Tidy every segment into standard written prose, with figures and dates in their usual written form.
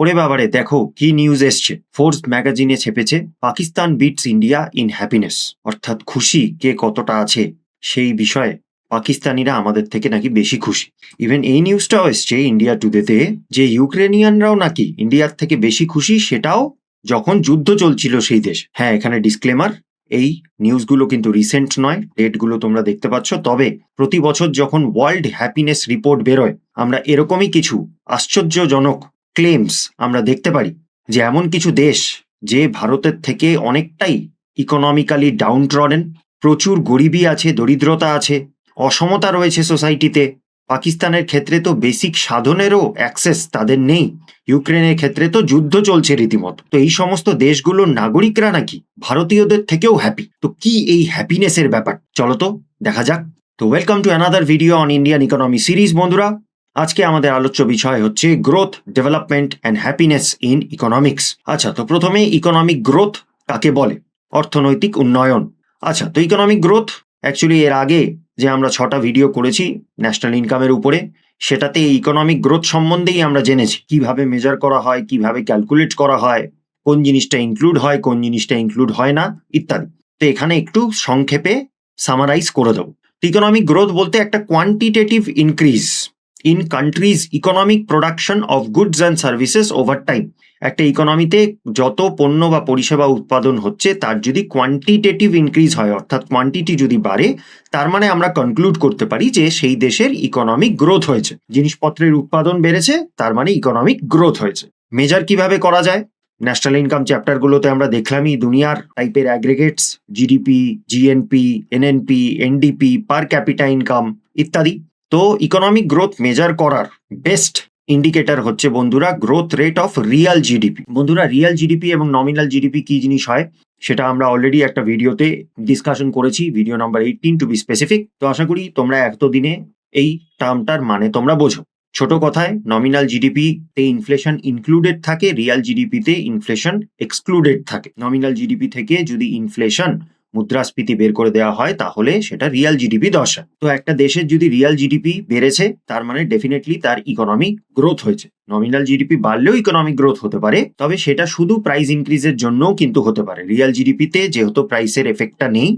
ওরে বাবারে, দেখো কি নিউজ এসছে। ফোর্বস ম্যাগাজিনে ছেপেছে Pakistan beats India in happiness, অর্থাৎ খুশি কে কতটা আছে সেই বিষয়ে পাকিস্তানিরা আমাদের থেকে নাকি বেশি খুশি। ইভেন এই নিউজটাও এসছে ইন্ডিয়া টুডেতে যে ইউক্রেনিয়ানরাও নাকি ইন্ডিয়ার থেকে বেশি খুশি, সেটাও যখন যুদ্ধ চলছিল সেই দেশ। হ্যাঁ, এখানে ডিসক্লেমার, এই নিউজগুলো কিন্তু রিসেন্ট নয়, ডেটগুলো তোমরা দেখতে পাচ্ছ। তবে প্রতি বছর যখন ওয়ার্ল্ড হ্যাপিনেস রিপোর্ট বেরোয়, আমরা এরকমই কিছু আশ্চর্যজনক ক্লেমস আমরা দেখতে পারি যে এমন কিছু দেশ যে ভারতের থেকে অনেকটাই ইকোনমিক্যালি ডাউনট্রডেন, প্রচুর গরিবী আছে, দরিদ্রতা আছে, অসমতা রয়েছে সোসাইটিতে। পাকিস্তানের ক্ষেত্রে তো বেসিক সাধনেরও অ্যাক্সেস তাদের নেই, ইউক্রেনের ক্ষেত্রে তো যুদ্ধ চলছে রীতিমতো। তো এই সমস্ত দেশগুলোর নাগরিকরা নাকি ভারতীয়দের থেকেও হ্যাপি। তো কি এই হ্যাপিনেসের ব্যাপার, চলো তো দেখা যাক। তো welcome to another video on Indian economy series. বন্ধুরা, আজকে আমাদের আলোচ্য বিষয় হচ্ছে growth, development and happiness in economics. আচ্ছা, তো প্রথমে ইকোনমিক গ্রোথ কাকে বলে? অর্থনৈতিক উন্নয়ন। আচ্ছা, তো ইকোনমিক গ্রোথ অ্যাকচুয়ালি এর আগে যে আমরা 6টা ভিডিও করেছি ন্যাশনাল ইনকামের উপরে, সেটাতে এই ইকোনমিক গ্রোথ সম্বন্ধেই আমরা জেনেছি কিভাবে মেজার করা হয়, কিভাবে ক্যালকুলেট করা হয়, কোন জিনিসটা ইনক্লুড হয়, কোন জিনিসটা ইনক্লুড হয় না, ইত্যাদি। তো এখানে একটু সংক্ষেপে সামারাইজ করে দেবো। ইকোনমিক গ্রোথ বলতে একটা quantitative increase in countries economic production of goods and services over time. একটা ইকোনমিতে যত পণ্য বা পরিষেবা উৎপাদন হচ্ছে তার যদি কোয়ান্টিটেটিভ ইনক্রিজ হয়, অর্থাৎ কোয়ান্টিটি যদি বাড়ে, তার মানে আমরা কনক্লুড করতে পারি যে সেই দেশের ইকোনমিক গ্রোথ হয়েছে। জিনিসপত্রের উৎপাদন বেড়েছে, তার মানে ইকোনমিক গ্রোথ হয়েছে। মেজার কিভাবে করা যায়? ন্যাশনাল ইনকাম চ্যাপ্টারগুলোতে আমরা দেখলামই দুনিয়ার টাইপের aggregates, GDP, GNP, NNP, NDP, per capita income ইত্যাদি। তো ইকোনমিক গ্রোথ মেজার করার বেস্ট ইন্ডিকেটর হচ্ছে বন্ধুরা growth rate of real GDP. বন্ধুরা, রিয়াল জিডিপি এবং নমিনাল জিডিপি কি জিনিস হয় সেটা আমরা অলরেডি একটা ভিডিওতে ডিসকাশন করেছি, video number 18 to be specific. তো আশা করি তোমরা এতদিনে এই টার্মটার মানে তোমরা বোঝো। ছোট কথায়, নমিনাল জিডিপি তে ইনফ্লেশন ইনক্লুডেড থাকে, রিয়াল জিডিপিতে ইনফ্লেশন এক্সক্লুডেড থাকে। নমিনাল জিডিপি থেকে যদি ইনফ্লেশন, মুদ্রাস্ফীতি বের করে দেওয়া হয় তাহলে সেটা রিয়াল জিডিপি দর্শায়। তো একটা দেশের যদি রিয়াল জিডিপি বেড়েছে তার মানে ডেফিনেটলি তার ইকোনমিক গ্রোথ হয়েছে। নমিনাল জিডিপি বাড়লেও ইকোনমিক গ্রোথ হতে পারে, তবে সেটা শুধু প্রাইস ইনক্রিজের জন্যও কিন্তু হতে পারে। রিয়াল জিডিপিতে যেহেতু প্রাইসের এফেক্টটা নেই,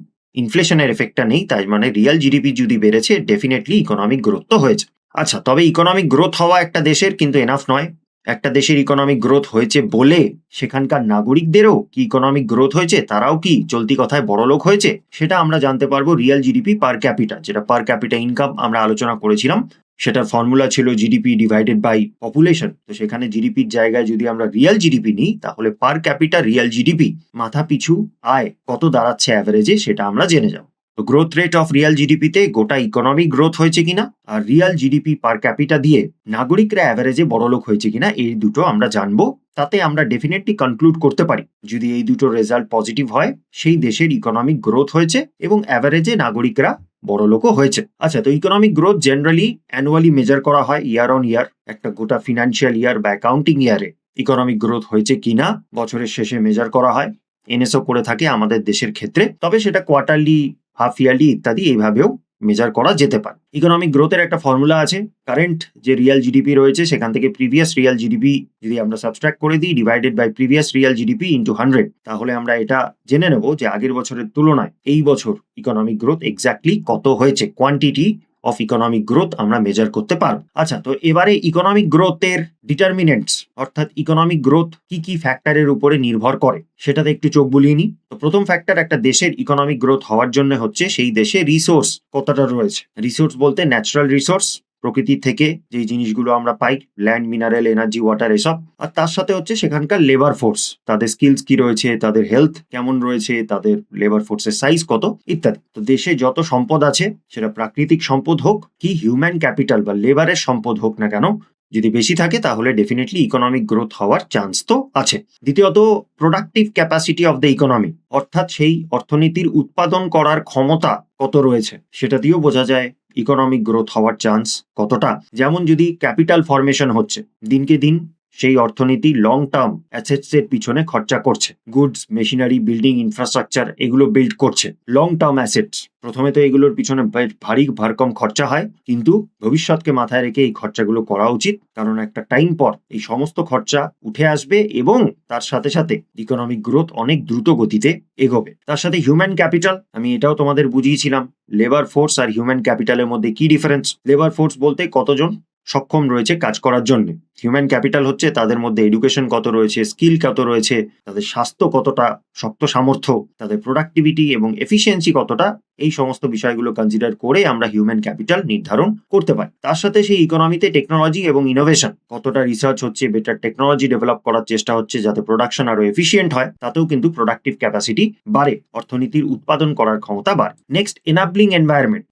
ইনফ্লেশনের এফেক্টটা নেই, তাই মানে রিয়াল জিডিপি যদি বেড়েছে ডেফিনেটলি ইকোনমিক গ্রোথ তো হয়েছে। আচ্ছা, তবে ইকোনমিক গ্রোথ হওয়া একটা দেশের কিন্তু এনাফ নয়। একটা দেশের ইকোনমিক গ্রোথ হয়েছে বলে সেখানকার নাগরিকদেরও কি ইকোনমিক গ্রোথ হয়েছে, তারাও কি চলতি কথায় বড়লোক হয়েছে, সেটা আমরা জানতে পারবো রিয়াল জিডিপি পার ক্যাপিটা, যেটা পার ক্যাপিটা ইনকাম আমরা আলোচনা করেছিলাম। সেটার ফর্মুলা ছিল জিডিপি ডিভাইডেড বাই পপুলেশন। তো সেখানে জিডিপির জায়গায় যদি আমরা রিয়াল জিডিপি নিই তাহলে পার ক্যাপিটা রিয়াল জিডিপি, মাথা পিছু আয় কত দাঁড়াচ্ছে অ্যাভারেজে, সেটা আমরা জেনে যাব। তো গ্রোথ রেট অফ রিয়াল জিডিপিতে গোটা ইকোনমিক গ্রোথ হয়েছে কিনা আর রিয়াল জিডিপি পার ক্যাপিটা দিয়ে নাগরিকরা অ্যাভারেজে বড়লোক হয়েছে কিনা, এই দুটো আমরা জানবো। তাতে আমরা ডেফিনেটলি কনক্লুড করতে পারি যদি এই দুটো রেজাল্ট পজিটিভ হয় সেই দেশের ইকোনমিক গ্রোথ হয়েছে এবং অ্যাভারেজে নাগরিকরা বড়লোকও হয়েছে। আচ্ছা, তো economic growth generally annually measure করা হয়, ইয়ার অন ইয়ার। একটা গোটা ফিনান্সিয়াল ইয়ার বা অ্যাকাউন্টিং ইয়ারে ইকোনমিক গ্রোথ হয়েছে কিনা বছরের শেষে মেজার করা হয়। এনএসও করে থাকে আমাদের দেশের ক্ষেত্রে, তবে সেটা কোয়ার্টারলি, হাফ ইয়ারলি ইত্যাদি এইভাবেও মেজার করা যেতে পারে। ইকোনমিক গ্রোথের একটা ফর্মুলা আছে, কারেন্ট যে রিয়াল জিডিপি রয়েছে সেখান থেকে প্রিভিয়াস রিয়াল জিডিপি যদি আমরা সাবস্ট্রাক্ট করে দিই divided by previous real GDP into 100, তাহলে আমরা এটা জেনে নেব যে আগের বছরের তুলনায় এই বছর ইকোনমিক গ্রোথ এক্স্যাক্টলি কত হয়েছে। কোয়ান্টিটি অফ ইকোনমিক গ্রোথ আমরা মেজার করতে পারব। আচ্ছা, তো এবারে ইকোনমিক গ্রোথের ডিটারমিনেন্টস, অর্থাৎ ইকোনমিক গ্রোথ কি কি ফ্যাক্টরের উপরে নির্ভর করে সেটাতে একটু চোখ বুলিয়ে নিই। তো প্রথম ফ্যাক্টর একটা দেশের ইকোনমিক গ্রোথ হওয়ার জন্য হচ্ছে সেই দেশে রিসোর্স কতটা রয়েছে। রিসোর্স বলতে ন্যাচারাল রিসোর্স, প্রকৃতি থেকে যে জিনিসগুলো আমরা পাই, ল্যান্ড, মিনারেল, এনার্জি, ওয়াটার, এসব। আর তার সাথে হচ্ছে সেখানকার লেবার ফোর্স, তাদের স্কিলস কি রয়েছে, তাদের হেলথ কেমন রয়েছে, তাদের লেবার ফোর্সের সাইজ কত ইত্যাদি। তো দেশে যত সম্পদ আছে, সেটা প্রাকৃতিক সম্পদ হোক কি হিউম্যান ক্যাপিটাল বা লেবারের সম্পদ হোক না কেন, যদি বেশি থাকে তাহলে ডেফিনেটলি ইকোনমিক গ্রোথ হওয়ার চান্স তো আছে। দ্বিতীয়ত, productive capacity of the economy, অর্থাৎ সেই অর্থনীতির উৎপাদন করার ক্ষমতা কত রয়েছে, সেটা দিয়েও বোঝা যায় ইকোনমিক গ্রোথ হওয়ার চান্স কতটা। যেমন যদি ক্যাপিটাল ফরমেশন হচ্ছে, দিনকে দিন সেই অর্থনীতি লং টার্ম অ্যাসেটস এর পিছনে খরচা করছে। গুডস, মেশিনারি, বিল্ডিং, ইনফ্রাস্ট্রাকচার এগুলো বিল্ড করছে। লং টার্ম অ্যাসেটস, প্রথমে তো এগুলোর পিছনে ভারী ভরকম খরচা হয়, কিন্তু ভবিষ্যৎকে মাথায় রেখে এই খরচাগুলো করা উচিত, কারণ একটা টাইম পর এই সমস্ত খরচা উঠে আসবে এবং তার সাথে সাথে ইকোনমিক গ্রোথ অনেক দ্রুত গতিতে এগোবে। তার সাথে হিউম্যান ক্যাপিটাল, আমি এটাও তোমাদের বুঝিয়েছিলাম লেবার ফোর্স আর হিউম্যান ক্যাপিটালের মধ্যে কি ডিফারেন্স। লেবার ফোর্স বলতে কতজন সক্ষম রয়েছে কাজ করার জন্য, হিউম্যান ক্যাপিটাল হচ্ছে তাদের মধ্যে এডুকেশন কত রয়েছে, স্কিল কত রয়েছে, তাদের স্বাস্থ্য কতটা শক্ত সামর্থ্য, তাদের প্রোডাক্টিভিটি এবং এফিসিয়েন্সি কতটা, এই সমস্ত বিষয়গুলো কনসিডার করে আমরা হিউম্যান ক্যাপিটাল নির্ধারণ করতে পারি। তার সাথে সেই ইকোনমিতে টেকনোলজি এবং ইনোভেশন, কতটা রিসার্চ হচ্ছে, বেটার টেকনোলজি ডেভেলপ করার চেষ্টা হচ্ছে যাতে প্রোডাকশন আরো এফিসিয়েন্ট হয়, তাতেও কিন্তু প্রোডাক্টিভ ক্যাপাসিটি বাড়ে, অর্থনীতির উৎপাদন করার ক্ষমতা বাড়ে। নেক্সট, এনাবলিং এনভায়রনমেন্ট,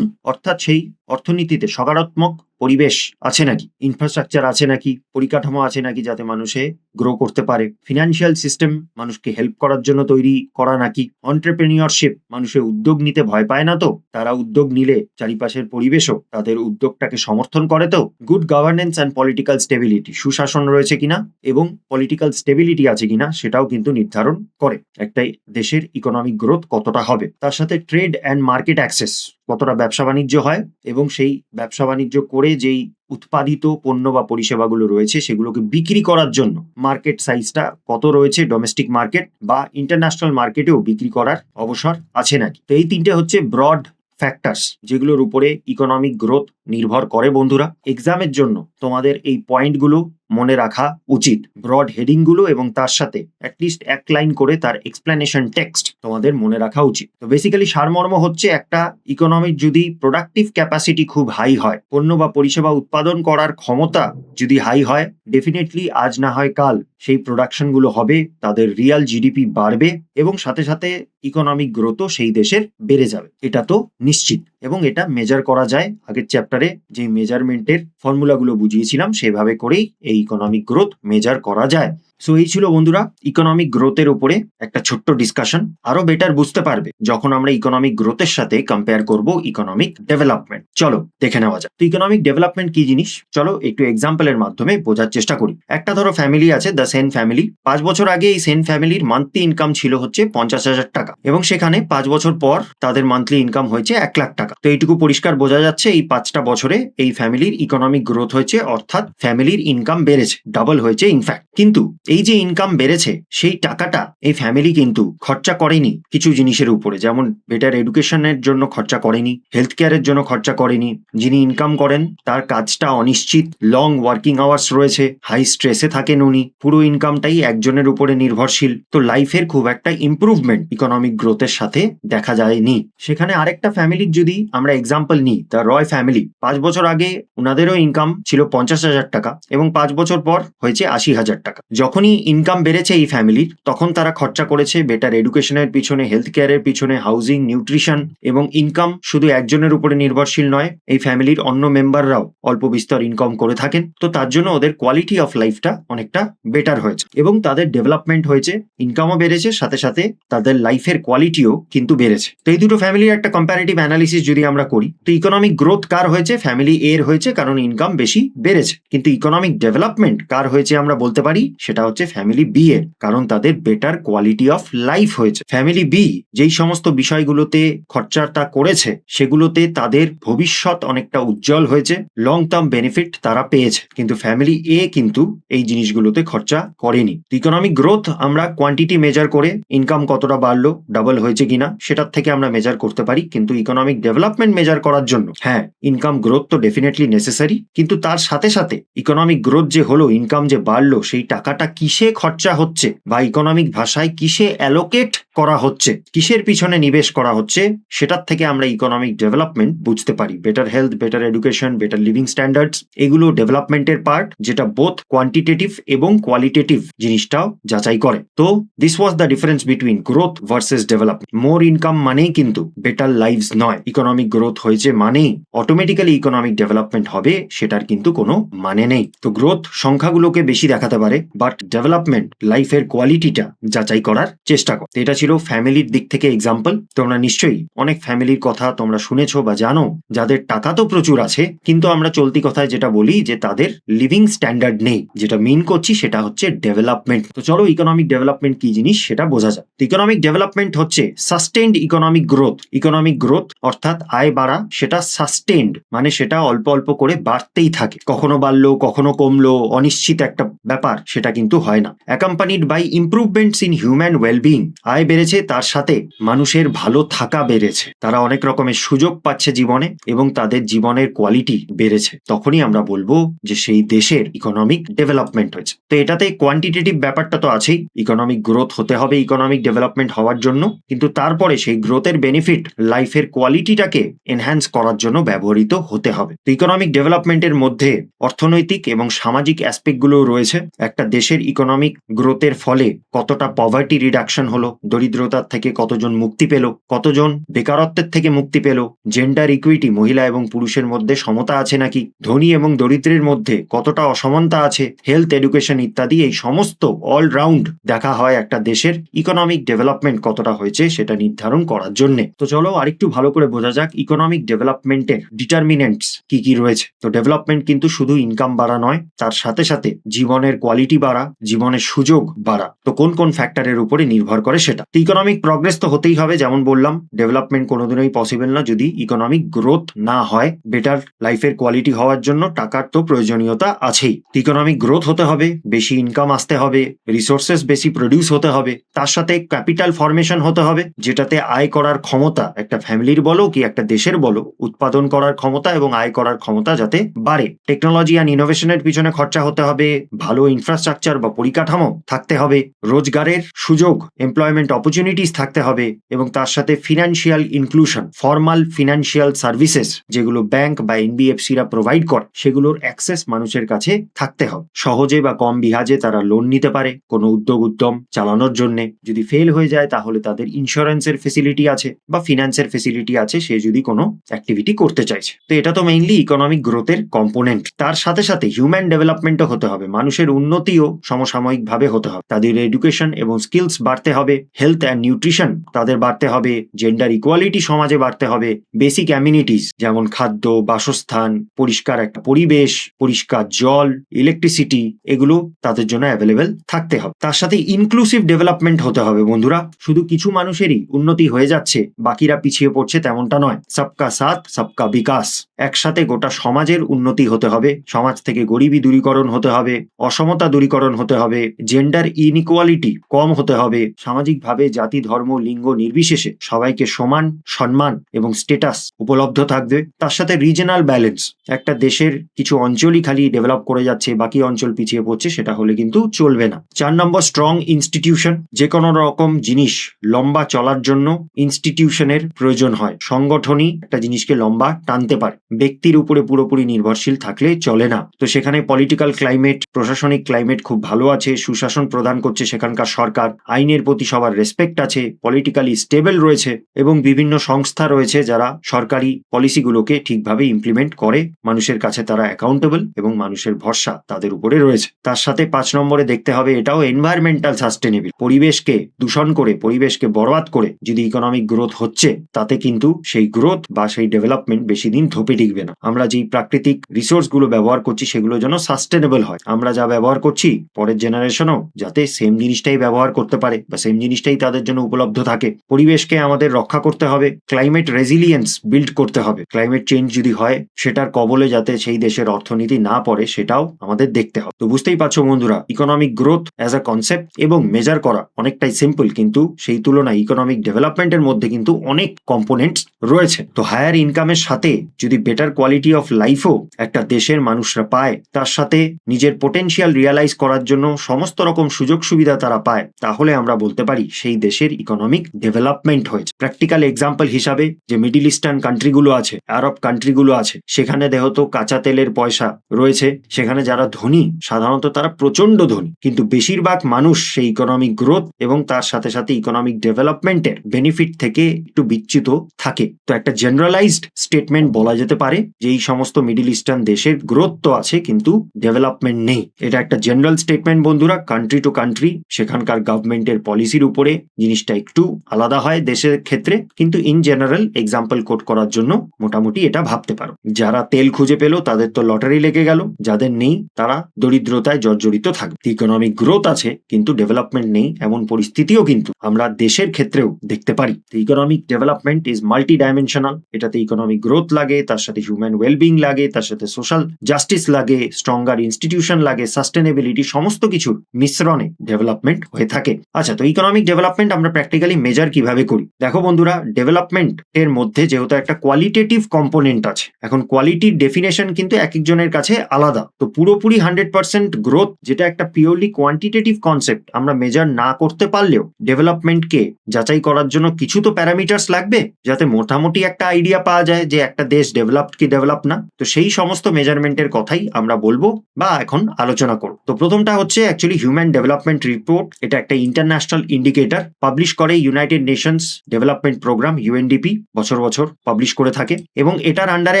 অর্থাৎ সেই অর্থনীতিতে সকারাত্মক পরিবেশ আছে নাকি, ইনফ্রাস্ট্রাকচার আছে নাকি, পরিকাঠামো আছে নাকি যাতে মানুষে গ্রো করতে পারে, ফিনান্সিয়াল সিস্টেম মানুষকে হেল্প করার জন্য তৈরি করা নাকি, এন্টারপ্রেনিয়রশিপ, মানুষের উদ্যোগ নিতে ভয় পায় না তো, তারা উদ্যোগ নিলে চারিপাশের পরিবেশও তাদের উদ্যোগটাকে সমর্থন করে তো, good governance and political stability, সুশাসন রয়েছে কিনা এবং পলিটিক্যাল স্টেবিলিটি আছে কিনা সেটাও কিন্তু নির্ধারণ করে একটা দেশের ইকোনমিক গ্রোথ কতটা হবে। তার সাথে ট্রেড অ্যান্ড মার্কেট অ্যাক্সেস, কতটা ব্যবসা বাণিজ্য হয় এবং সেই ব্যবসা বাণিজ্য করে যেই উৎপাদিত পণ্য বা পরিষেবাগুলো রয়েছে সেগুলোকে বিক্রি করার জন্য মার্কেট সাইজটা কত রয়েছে, ডোমেস্টিক মার্কেট বা ইন্টারন্যাশনাল মার্কেটেও বিক্রি করার অবসর আছে নাকি। তো এই তিনটে হচ্ছে ব্রড ফ্যাক্টরস যেগুলোর উপরে ইকোনমিক গ্রোথ নির্ভর করে। বন্ধুরা, এক্সামের জন্য তোমাদের এই পয়েন্টগুলো মনে রাখা উচিত, ব্রড হেডিংগুলো, এবং তার সাথে অ্যাটলিস্ট এক লাইন করে তার এক্সপ্লেনেশন টেক্সট তোমাদের মনে রাখা উচিত। তো বেসিক্যালি সারমর্ম হচ্ছে, একটা ইকোনমির যদি প্রোডাক্টিভ ক্যাপাসিটি খুব হাই হয়, পণ্য বা পরিষেবা উৎপাদন করার ক্ষমতা যদি হাই হয়, ডেফিনেটলি আজ না হয় কাল সেই প্রোডাকশনগুলো হবে, তাদের রিয়াল জিডিপি বাড়বে এবং সাথে সাথে ইকোনমিক গ্রোথও সেই দেশের বেড়ে যাবে, এটা তো নিশ্চিত। এবং এটা মেজার করা যায়, আগের চ্যাপ্টারে যে মেজারমেন্টের ফর্মুলাগুলো বুঝিয়েছিলাম সেভাবে করেই এই ইকোনমিক গ্রোথ মেজার করা যায়। সো এই ছিল বন্ধুরা ইকোনমিক গ্রোথের উপরে একটা ছোট্ট ডিসকাশন। আরো বেটার বুঝতে পারবে যখন আমরা ইকোনমিক গ্রোথের সাথে কম্পেয়ার করব ইকোনমিক ডেভেলপমেন্ট। চলো দেখে নেওয়া যাক তো ইকোনমিক ডেভেলপমেন্ট কি জিনিস। চলো একটু এক্সাম্পলের মাধ্যমে বোঝার চেষ্টা করি। একটা ধরো ফ্যামিলি আছে, দ্য সেন ফ্যামিলি। 5 বছর আগে এই সেন ফ্যামিলির মান্থলি ইনকাম ছিল হচ্ছে 50,000 টাকা এবং সেখানে 5 বছর পর তাদের মান্থলি ইনকাম হয়েছে 1 লাখ টাকা। তো এইটুকু পরিষ্কার বোঝা যাচ্ছে এই 5টা বছরে এই ফ্যামিলির ইকোনমিক গ্রোথ হয়েছে, অর্থাৎ ফ্যামিলির ইনকাম বেড়েছে, ডাবল হয়েছে ইনফ্যাক্ট। কিন্তু এই যে ইনকাম বেড়েছে সেই টাকাটা এই ফ্যামিলি কিন্তু খরচা করেনি কিছু জিনিসের উপরে, যেমন বেটার এডুকেশনের জন্য খরচা করেনি, হেলথ কেয়ারের জন্য খরচা করেনি। যিনি ইনকাম করেন তার কাজটা অনিশ্চিত, লং ওয়ার্কিং আওয়ার্স রয়েছে, হাই স্ট্রেসে থাকেন উনি, পুরো ইনকামটাই একজনের উপরে নির্ভরশীল। তো লাইফের খুব একটা ইম্প্রুভমেন্ট ইকোনমিক গ্রোথের সাথে দেখা যায়নি। সেখানে আরেকটা ফ্যামিলির যদি আমরা এক্সাম্পল নিই, দ্য রয় ফ্যামিলি। 5 বছর আগে ওনাদেরও ইনকাম ছিল 50,000 টাকা এবং 5 বছর পর হয়েছে 80,000 টাকা। যখনই ইনকাম বেড়েছে এই ফ্যামিলির, তখন তারা খরচা করেছে বেটার এডুকেশনের পিছনে, হেলথ কেয়ারের পিছনে, হাউজিং, নিউট্রিশন। এবং ইনকাম শুধু একজনের উপরে নির্ভরশীল নয়, এই ফ্যামিলির অন্য মেম্বাররাও অল্প বিস্তর ইনকাম করে থাকেন। তো তার জন্য ওদের কোয়ালিটি অফ লাইফটা অনেকটা বেটার হয়েছে এবং তাদের ডেভেলপমেন্ট হয়েছে, ইনকামও বেড়েছে, সাথে সাথে তাদের লাইফের কোয়ালিটিও কিন্তু বেড়েছে। তো এই দুটো ফ্যামিলির একটা কম্প্যারেটিভ অ্যানালিসিস যদি আমরা করি, তো ইকোনমিক গ্রোথ কার হয়েছে? ফ্যামিলি এর হয়েছে, কারণ ইনকাম বেশি বেড়েছে। কিন্তু ইকোনমিক ডেভেলপমেন্ট কার হয়েছে আমরা বলতে পারি, সেটা হচ্ছে ফ্যামিলি বি এর, কারণ তাদের বেটার কোয়ালিটি অফ লাইফ হয়েছে। ফ্যামিলি বি যেই সমস্ত বিষয়গুলোতে খরচাটা করেছে সেগুলোতে তাদের ভবিষ্যৎ অনেকটা উজ্জ্বল হয়েছে, লং টার্ম বেনিফিট তারা পেয়েছে। কিন্তু ফ্যামিলি এ কিন্তু এই জিনিসগুলোতে খরচা করেনি। ইকোনমিক গ্রোথ আমরা কোয়ান্টিটি মেজার করে ইনকাম কতটা বাড়লো, ডাবল হয়েছে কিনা সেটার থেকে আমরা মেজার করতে পারি। কিন্তু ইকোনমিক ডেভেলপমেন্ট মেজার করার জন্য হ্যাঁ, ইনকাম গ্রোথ তো ডেফিনেটলি নেসেসারি, কিন্তু তার সাথে সাথে ইকোনমিক গ্রোথ যে হলো, ইনকাম যে বাড়লো, সেই টাকাটা কিসে খরচা হচ্ছে বা ইকোনমিক ভাষায় কিসে অ্যালোকেট করা হচ্ছে, কিসের পিছনে নিবেশ করা হচ্ছে, সেটার থেকে আমরা ইকোনমিক ডেভেলপমেন্ট বুঝতে পারি। Better health, better education, better living standards, এগুলো ডেভেলপমেন্টের পার্ট, যেটা বোথ কোয়ান্টিটেটিভ এবং কোয়ালিটেটিভ জিনিসটাও যাচাই করে। তো this was the difference between growth versus development. More income মানেই কিন্তু বেটার লাইভস নয়, ইকোনমিক গ্রোথ হয়েছে মানেই অটোমেটিক্যালি ইকোনমিক ডেভেলপমেন্ট হবে, সেটার কিন্তু কোনো মানে নেই। তো গ্রোথ সংখ্যাগুলোকে বেশি দেখাতে পারে, বাট ডেভেলপমেন্ট, লাইফের কোয়ালিটিটা যাচাই করার চেষ্টা করো। এটা ছিল ফ্যামিলির দিক থেকে এক্সাম্পল। তোমরা নিশ্চয়ই অনেক ফ্যামিলির কথা তোমরা শুনেছো বা জানো যাদের টাকা তো প্রচুর আছে, কিন্তু আমরা চলতি কথায় যেটা বলি যে তাদের লিভিং স্ট্যান্ডার্ড নেই। যেটা মিন করছি সেটা হচ্ছে ডেভেলপমেন্ট। তো চলো ইকোনমিক ডেভেলপমেন্ট কি জিনিস সেটা বোঝা যায়। ইকোনমিক ডেভেলপমেন্ট হচ্ছে sustained economic growth. Economic growth অর্থাৎ আয় বাড়া, সেটা সাস্টেইনড মানে সেটা অল্প অল্প করে বাড়তেই থাকে, কখনো বাড়লো কখনো কমলো, অনিশ্চিত একটা ব্যাপার, সেটা কিন্তু হয় না। Accompanied by improvements in human wellbeing. আয় বেড়েছে, তার সাথে মানুষের ভালো থাকা বেড়েছে, তারা অনেক রকমের সুযোগ পাচ্ছে জীবনে এবং তাদের জীবনের কোয়ালিটি বেড়েছে। তখনই আমরা বলবো যে সেই দেশের ইকোনমিক ডেভেলপমেন্ট হয়েছে। তো এটাতে কোয়ান্টিটেটিভ ব্যাপারটা তো আছেই, ইকোনমিক গ্রোথ হতে হবে ইকোনমিক ডেভেলপমেন্ট হওয়ার জন্য, কিন্তু তারপরে সেই গ্রোথের বেনিফিট লাইফের কোয়ালিটিটাকে এনহ্যান্স করার জন্য ব্যবহৃত হতে হবে। তো ইকোনমিক ডেভেলপমেন্টের মধ্যে অর্থনৈতিক এবং সামাজিক অ্যাসপেক্টগুলো রয়েছে। একটা দেশের ইকোনমিক গ্রোথের ফলে কতটা পভার্টি রিডাকশন হলো, দরিদ্রতার থেকে কতজন মুক্তি পেল, কতজন বেকারত্বের থেকে মুক্তি পেল, জেন্ডার ইকুইটি, মহিলা এবং পুরুষের মধ্যে সমতা আছে নাকি, ধনী এবং দরিদ্রের মধ্যে কতটা অসমানতা আছে, হেলথ, এডুকেশন ইত্যাদি, এই সমস্ত অলরাউন্ড দেখা হয় একটা দেশের ইকোনমিক ডেভেলপমেন্ট কতটা হয়েছে সেটা নির্ধারণ করার জন্য। তো চলো আরেকটু ভালো করে বোঝা যাক ইকোনমিক ডেভেলপমেন্টের ডিটারমিনেন্টস কি কি রয়েছে। তো ডেভেলপমেন্ট কিন্তু শুধু ইনকাম বাড়া নয়, তার সাথে সাথে জীবনের কোয়ালিটি বাড়া, জীবনের সুযোগ বাড়া। তো কোন কোন ফ্যাক্টরের উপরে নির্ভর করে সেটা। তো ইকোনমিক প্রগ্রেস তো হতেই হবে, যেমন বললাম ডেভেলপমেন্ট কোনোদিনই পসিবল না যদি ইকোনমিক গ্রোথ না হয়। বেটার লাইফের কোয়ালিটি হওয়ার জন্য টাকার তো প্রয়োজনীয়তা আছেই। ইকোনমিক গ্রোথ হতে হবে, বেশি ইনকাম আসতে হবে, রিসোর্সেস বেশি প্রডিউস হতে হবে, তার সাথে ক্যাপিটাল ফরমেশন হতে হবে, যেটাতে আয় করার ক্ষমতা একটা ফ্যামিলির বলো কি একটা দেশের বলো, উৎপাদন করার ক্ষমতা এবং আয় করার ক্ষমতা যাতে বাড়ে। টেকনোলজি অ্যান্ড ইনোভেশনের পিছনে খরচা হতে হবে, ভালো ইনফ্রাস্ট্রাকচার বা পরিকাঠামো থাকতে হবে, রোজগারের সুযোগ, এমপ্লয়মেন্ট অপরচুনিটিস থাকতে হবে, এবং তার সাথে financial inclusion, formal financial services যেগুলো ব্যাংক বা এনবিএফসিরা প্রোভাইড করে সেগুলোর অ্যাক্সেস মানুষের কাছে থাকতে হবে। সহজে বা কম বিহাজে তারা লোন নিতে পারে কোনো উদ্যম চালানোর জন্য। যদি ফেল হয়ে যায় তাহলে তাদের ইন্স্যুরেন্সের ফেসিলিটি আছে বা ফিনান্সের ফেসিলিটি আছে, সে যদি কোনো অ্যাক্টিভিটি করতে চাইছে। তো এটা তো মেইনলি ইকোনমিক গ্রোথের কম্পোনেন্ট। তার সাথে সাথে হিউম্যান ডেভেলপমেন্টও হতে হবে, মানুষের উন্নতিও সমসাময়িকভাবে হতে হবে। তাদের এডুকেশন এবং স্কিলস বাড়তে হবে, হেলথ অ্যান্ড নিউট্রিশন তাদের বাড়তে হবে, জেন্ডার ইকুয়ালিটি সমাজে বাড়তে হবে, বেসিক অ্যামিনিটিস যেমন খাদ্য, বাসস্থান, পরিষ্কার একটা পরিবেশ, পরিষ্কার জল, ইলেকট্রিসিটি, এগুলো তাদের জন্য অ্যাভেলেবেল থাকতে হবে। তার সাথে ইনক্লুসিভ ডেভেলপমেন্ট হতে হবে বন্ধুরা। শুধু কিছু মানুষেরই উন্নতি হয়ে যাচ্ছে, বাকিরা পিছিয়ে পড়ছে তেমনটা নয়। সবকা সাথ সবকা বিকাশ, একসাথে গোটা সমাজের উন্নতি হতে হবে। সমাজ থেকে গরিবী দূরীকরণ হতে হবে, অসমতা দূরীকরণ হতে হবে, জেন্ডার ইনইকুয়ালিটি কম হতে হবে, সামাজিকভাবে জাতি, ধর্ম, লিঙ্গ নির্বিশেষে সবাইকে সমান সম্মান এবং স্ট্যাটাস উপলব্ধ থাকবে। তার সাথে রিজনাল ব্যালেন্স, একটা দেশের কিছু অঞ্চলই খালি ডেভেলপ করে যাচ্ছে, বাকি অঞ্চল পিছিয়ে পড়ছে, সেটা হলে কিন্তু চলবে না। 4 নম্বর, স্ট্রং ইনস্টিটিউশন। যে কোনো রকম জিনিস লম্বা চলার জন্য ইনস্টিটিউশনের প্রয়োজন হয়। সংগঠনই একটা জিনিসকে লম্বা টানতে পারে, ব্যক্তির উপরে পুরোপুরি নির্ভরশীল থাকলে চলে না। তো সেখানে পলিটিক্যাল ক্লাইমেট, প্রশাসনিক ক্লাইমেট খুব ভালো আছে, সুশাসন প্রদান করছে সেখানকার সরকার, আইনের প্রতি সবার রেসপেক্ট আছে, পলিটিক্যালি স্টেবল রয়েছে এবং বিভিন্ন সংস্থা রয়েছে যারা সরকারি পলিসিগুলোকে ঠিকভাবে ইমপ্লিমেন্ট করে, মানুষের কাছে তারা অ্যাকাউন্টেবল এবং মানুষের ভরসা তাদের উপরে রয়েছে। তার সাথে 5 নম্বরে দেখতে হবে এটাও এনভায়রনমেন্টাল সাস্টেনেবল। পরিবেশকে দূষণ করে, পরিবেশকে বরবাদ করে যদি ইকোনমিক গ্রোথ হচ্ছে, তাতে কিন্তু সেই গ্রোথ বা সেই ডেভেলপমেন্ট বেশি দিন ধোপে টিকবে না। আমরা যেই প্রাকৃতিক রিসোর্স গুলো ব্যবহার করছি সেগুলো যেন সাস্টেনেবল হয়, আমরা যা ব্যবহার করছি পরের জেনারেশনও যাতে সেম জিনিসটাই ব্যবহার করতে পারে বা সেম জিনিসটাই তাদের জন্য উপলব্ধ থাকে। পরিবেশকে আমাদের রক্ষা করতে হবে, ক্লাইমেট রেজিলিয়েন্স বিল্ড করতে হবে। ক্লাইমেট চেঞ্জ যদি হয় সেটার কবলে যাতে সেই দেশের অর্থনীতি না পড়ে সেটাও আমাদের দেখতে হবে। তো বুঝতেই পারছো বন্ধুরা, economic growth as a concept এবং মেজার করা অনেকটাই সিম্পল, কিন্তু সেই তুলনায় ইকোনমিক ডেভেলপমেন্টের মধ্যে কিন্তু অনেক কম্পোনেন্টস রয়েছে। তো হায়ার ইনকামের সাথে যদি বেটার কোয়ালিটি অফ লাইফও একটা দেশের মানুষরা পায়, তার সাথে নিজের পোটেনশিয়াল রিয়ালাইজ করার জন্য সমস্ত রকম সুযোগ সুবিধা তারা পায়, তাহলে আমরা বলতে পারি সেই দেশের ইকোনমিক ডেভেলপমেন্ট হয়েছে। প্র্যাকটিক্যাল এক্সাম্পল হিসাবে যে মিডিল ইস্টার্ন কান্ট্রিগুলো আছে, আরব কান্ট্রিগুলো আছে, সেখানে যেহেতু কাঁচা তেলের পয়সা রয়েছে, সেখানে যারা ধনী সাধারণত তারা প্রচন্ড ধনী, কিন্তু বেশিরভাগ মানুষ সেই ইকোনমিক গ্রোথ এবং তার সাথে সাথে ইকোনমিক ডেভেলপমেন্টের বেনিফিট থেকে একটু বিচ্যুত থাকে। তো একটা জেনারেলাইজড স্টেটমেন্ট বলা যেতে পারে যে এই সমস্ত মিডিল ইস্টার্ন দেশের গ্রোথ তো আছে কিন্তু ডেভেলপমেন্ট নেই। এটা একটা জেনারেল স্টেটমেন্ট স্টেটমেন্ট বন্ধুরা, কান্ট্রি টু কান্ট্রি সেখানকার গভর্নমেন্টের পলিসির উপরে জিনিসটা একটু আলাদা হয় দেশের ক্ষেত্রে, কিন্তু ইন জেনারেল এক্সাম্পল কোট করার জন্য মোটামুটি এটা ভাবতে পারো। যারা তেল খুঁজে পেল তাদের তো লটারি লেগে গেল, যাদের নেই তারা দরিদ্রতায় জর্জরিত থাকবে। ইকোনমিক গ্রোথ আছে কিন্তু ডেভেলপমেন্ট নেই, এমন পরিস্থিতিও কিন্তু আমরা দেশের ক্ষেত্রেও দেখতে পারি। Economic development is multi dimensional. এটাতে ইকোনমিক গ্রোথ লাগে, তার সাথে হিউম্যান ওয়েলবিং লাগে, তার সাথে সোশ্যাল জাস্টিস লাগে, স্ট্রঙ্গার ইনস্টিটিউশন লাগে, সাস্টেনেবিলিটি, সমস্ত কিছুর মিশ্রণে ডেভেলপমেন্ট হয়ে থাকে। আচ্ছা, তো ইকোনমিক ডেভেলপমেন্ট আমরা প্র্যাকটিক্যালি মেজার কিভাবে করি? দেখো বন্ধুরা, ডেভেলপমেন্ট এর মধ্যে যেহেতু একটা কোয়ালিটেটিভ কম্পোনেন্ট আছে, এখন কোয়ালিটির ডেফিনেশন কিন্তু এক একজনের কাছে আলাদা। তো পুরোপুরি 100% গ্রোথ, যেটা একটা পিওরলি কোয়ান্টিটেটিভ কনসেপ্ট, আমরা মেজার না করতে পারলেও ডেভেলপমেন্টকে যাচাই করার জন্য কিছু তো প্যারামিটার্স লাগবে, যাতে মোটামুটি একটা আইডিয়া পাওয়া যায় যে একটা দেশ ডেভেলপড কি ডেভেলপ না। তো সেই সমস্ত মেজারমেন্টের কথাই আমরা বলবো বা এখন আলোচনা করব। তো প্রথমটা হচ্ছে অ্যাকচুয়ালি হিউম্যান ডেভেলপমেন্ট রিপোর্ট। এটা একটা ইন্টারন্যাশনাল ইন্ডিকেটর, পাবলিশ করে United Nations development programme UNDP, বছর বছর পাবলিশ করে থাকে। এবং এটার আন্ডারে